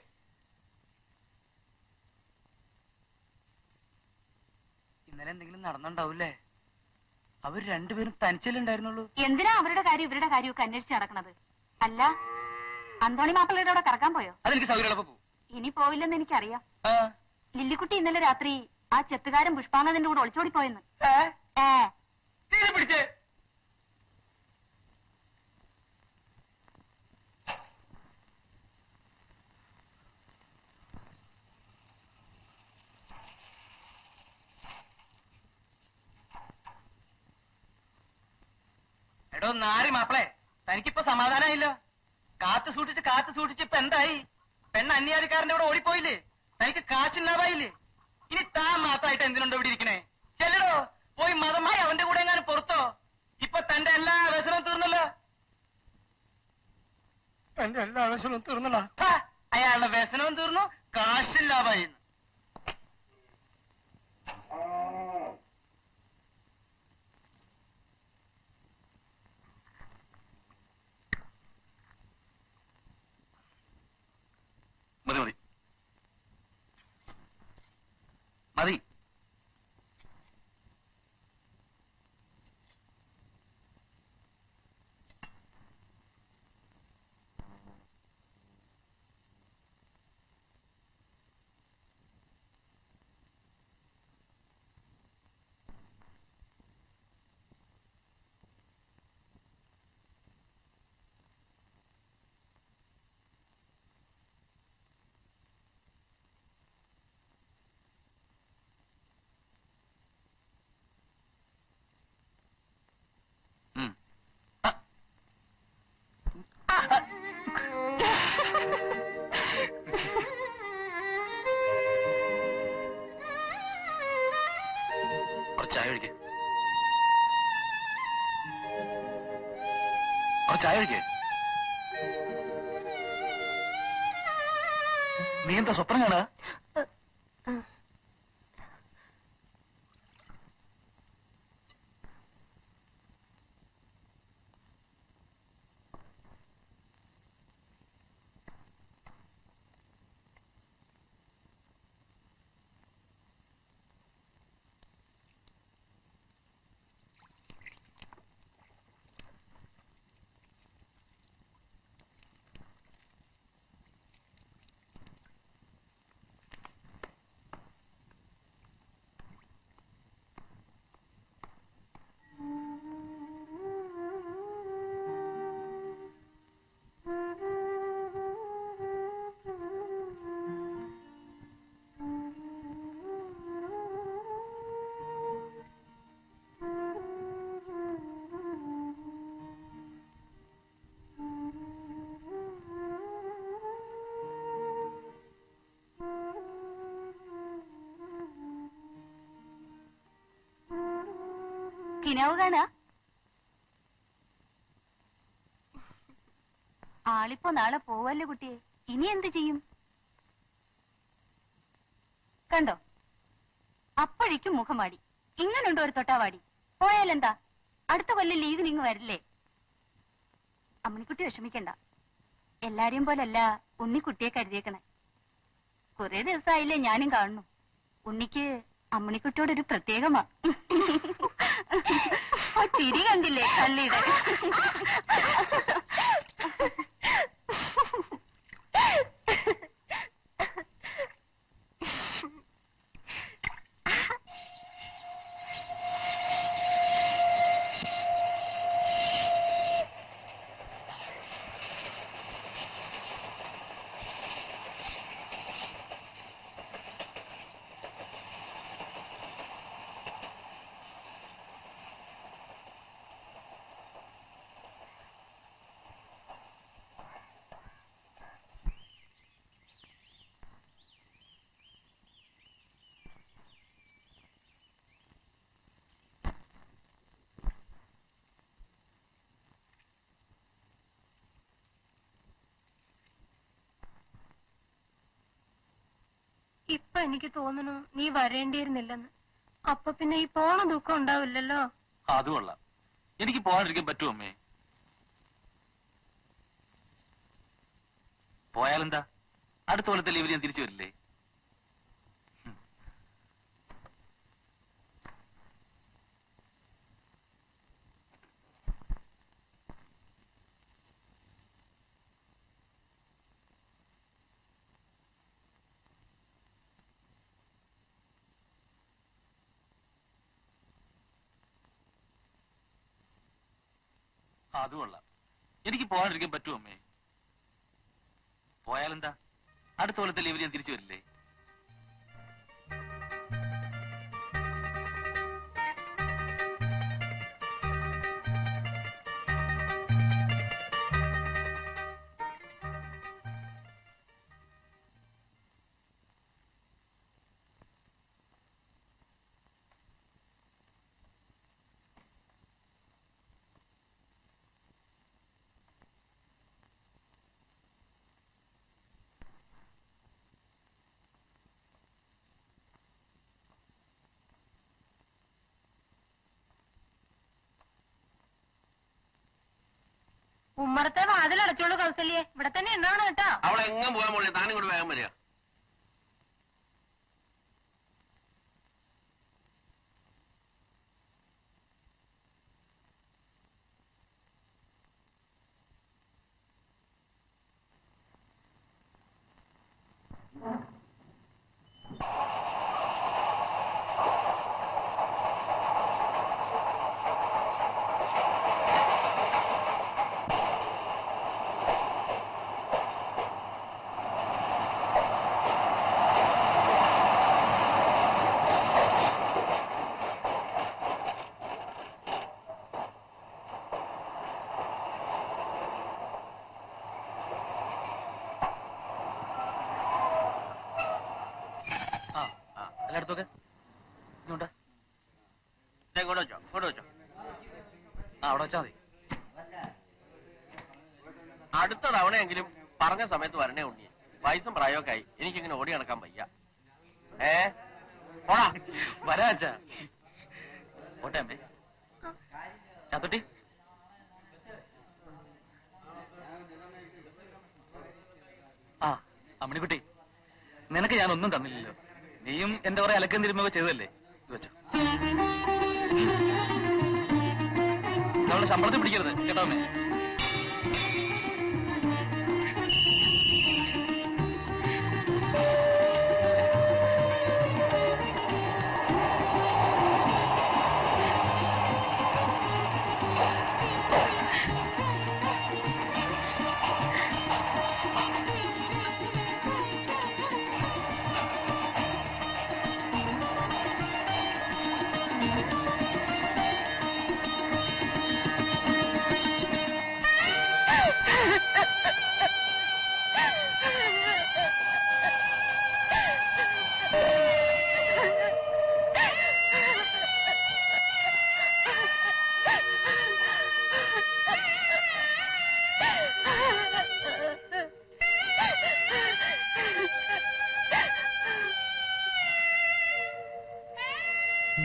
ഇന്നലെ എന്തെങ്കിലും നടന്നുണ്ടാവൂലേ? അവർ രണ്ടുപേരും തനിച്ചല്ലേ ഉണ്ടായിരുന്നുള്ളൂ. എന്തിനാ അവരുടെ കാര്യം ഇവരുടെ കാര്യമൊക്കെ അന്വേഷിച്ച് നടക്കണത്? അല്ല, അന്തോണി മാപ്പിളയുടെ അവിടെ കറക്കാൻ പോയോ? അതെനിക്ക് സൗകര്യമുള്ളപ്പോ പോകും. ഇനി പോവില്ലെന്ന് എനിക്കറിയാം. ലില്ലിക്കുട്ടി ഇന്നലെ രാത്രി ആ ചെത്തുകാരൻ പുഷ്പാങ്കന്റെ കൂടെ ഒളിച്ചോടി പോയെന്ന്. പിടിച്ചേ. എടോ നാരി മാപ്പിളെ, തനിക്കിപ്പോ സമാധാനമായില്ല. കാത്തു സൂക്ഷിച്ച് ഇപ്പൊ എന്തായി? പെണ്ണ് അന്യാധികാരന്റെ കൂടെ ഓടിപ്പോയില്ലേ? തനിക്ക് കാശില്ലാതായില്ലേ? ഇനി താൻ മാത്രമായിട്ട് എന്തിനുണ്ടോ ഇവിടെ ഇരിക്കണേ? ചെല്ലടോ, പോയി മതമായി അവന്റെ കൂടെ എങ്ങാനും പുറത്തോ. ഇപ്പൊ തന്റെ എല്ലാ വ്യസനവും തീർന്നല്ലോ. എന്റെ എല്ലാ വ്യസനവും തീർന്നടാ. അയാളുടെ വ്യസനവും തീർന്നു, കാശില്ലാതായി. മതി മതി മതി. ചായ ഒഴിക്കേ. ചായ ഒഴിക്കേ. നീ എന്താ സ്വപ്നം കാണുക? കിനാവ് കാണാ? ആളിപ്പോ നാളെ പോവല്ലേ കുട്ടിയെ, ഇനി എന്ത് ചെയ്യും? കണ്ടോ, അപ്പോഴേക്കും മുഖമാടി. ഇങ്ങനുണ്ടോ ഒരു തൊട്ടാവാടി? പോയാലെന്താ, അടുത്ത കൊല്ലം ലീവിന് ഇങ്ങ് വരില്ലേ? അമ്മണിക്കുട്ടി വിഷമിക്കണ്ട. എല്ലാരെയും പോലല്ല ഉണ്ണിക്കുട്ടിയെ കരുതിയേക്കണേ. കുറെ ദിവസമായില്ലേ ഞാനും കാണുന്നു. ഉണ്ണിക്ക് അമ്മണിക്കുട്ടിയോടൊരു പ്രത്യേകമാ. ആ ചിരി കണ്ടില്ലേ കള്ളിയുടെ? ഇപ്പൊ എനിക്ക് തോന്നുന്നു നീ വരേണ്ടിയിരുന്നില്ലെന്ന്. അപ്പൊ പിന്നെ ഈ പോണ ദുഃഖം ഉണ്ടാവില്ലല്ലോ. അത് കൊള്ളാം. എനിക്ക് പോകാണ്ടിരിക്കാൻ പറ്റുമോ അമ്മേ? പോയാലെന്താ, അടുത്ത കൊല്ലത്തെ ലീവിൽ ഞാൻ തിരിച്ചു വരില്ലേ? അത് കൊള്ളാം. എനിക്ക് പോകാണ്ടിരിക്കാൻ പറ്റുമോ അമ്മേ? പോയാലെന്താ, അടുത്ത കൊല്ലത്തെ ലീവിൽ ഞാൻ തിരിച്ചു വരില്ലേ? ഉമ്മറത്തെ വാതിലടച്ചോളൂ കൗസല്യെ, ഇവിടെ തന്നെ ഉണ്ടാവണം കേട്ടോ. അവളെ എങ്ങും പോകാൻ പോളില്ല, താനും കൂടി വേഗം വരിക. എല്ലായിടത്തൊക്കെ ഇങ്ങോട്ടാ, ഇങ്ങോട്ട് വെച്ചോ, ഇങ്ങോട്ട് വെച്ചോ. അവിടെ വെച്ചാ മതി. അടുത്ത തവണയെങ്കിലും പറഞ്ഞ സമയത്ത് വരണേ ഉണ്ണി. വയസ്സും പ്രായമൊക്കെ ആയി, എനിക്കിങ്ങനെ ഓടി നടക്കാൻ വയ്യ. പോടാ. വരാ അച്ഛാ. പോട്ടെ അമ്മേ. ചാത്തുട്ടി, ആ അമ്മണിക്കുട്ടി, നിനക്ക് ഞാൻ ഒന്നും തന്നില്ലല്ലോ. നീയും എന്റെ കുറെ അലക്കം തിരുമ്പൊക്കെ ചെയ്തതല്ലേ. ഇത് വെച്ചോ. അവളുടെ ശമ്പളത്തിൽ പിടിക്കരുത് കേട്ടോ അമ്മേ.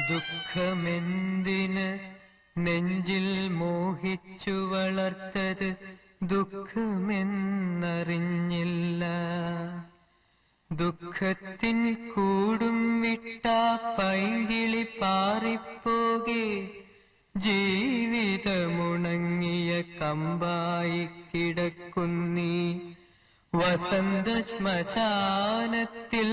ദുഃഖമെന്തിന് നെഞ്ചിൽ മോഹിച്ചു വളർത്തത് ദുഃഖമെന്നറിഞ്ഞില്ല. ദുഃഖത്തിൻ കൂടും വിട്ടാ പൈങ്കിളി പാറിപ്പോകെ ജീവിതമുണങ്ങിയ കമ്പായി കിടക്കുന്നീ വസന്ത ശ്മശാനത്തിൽ.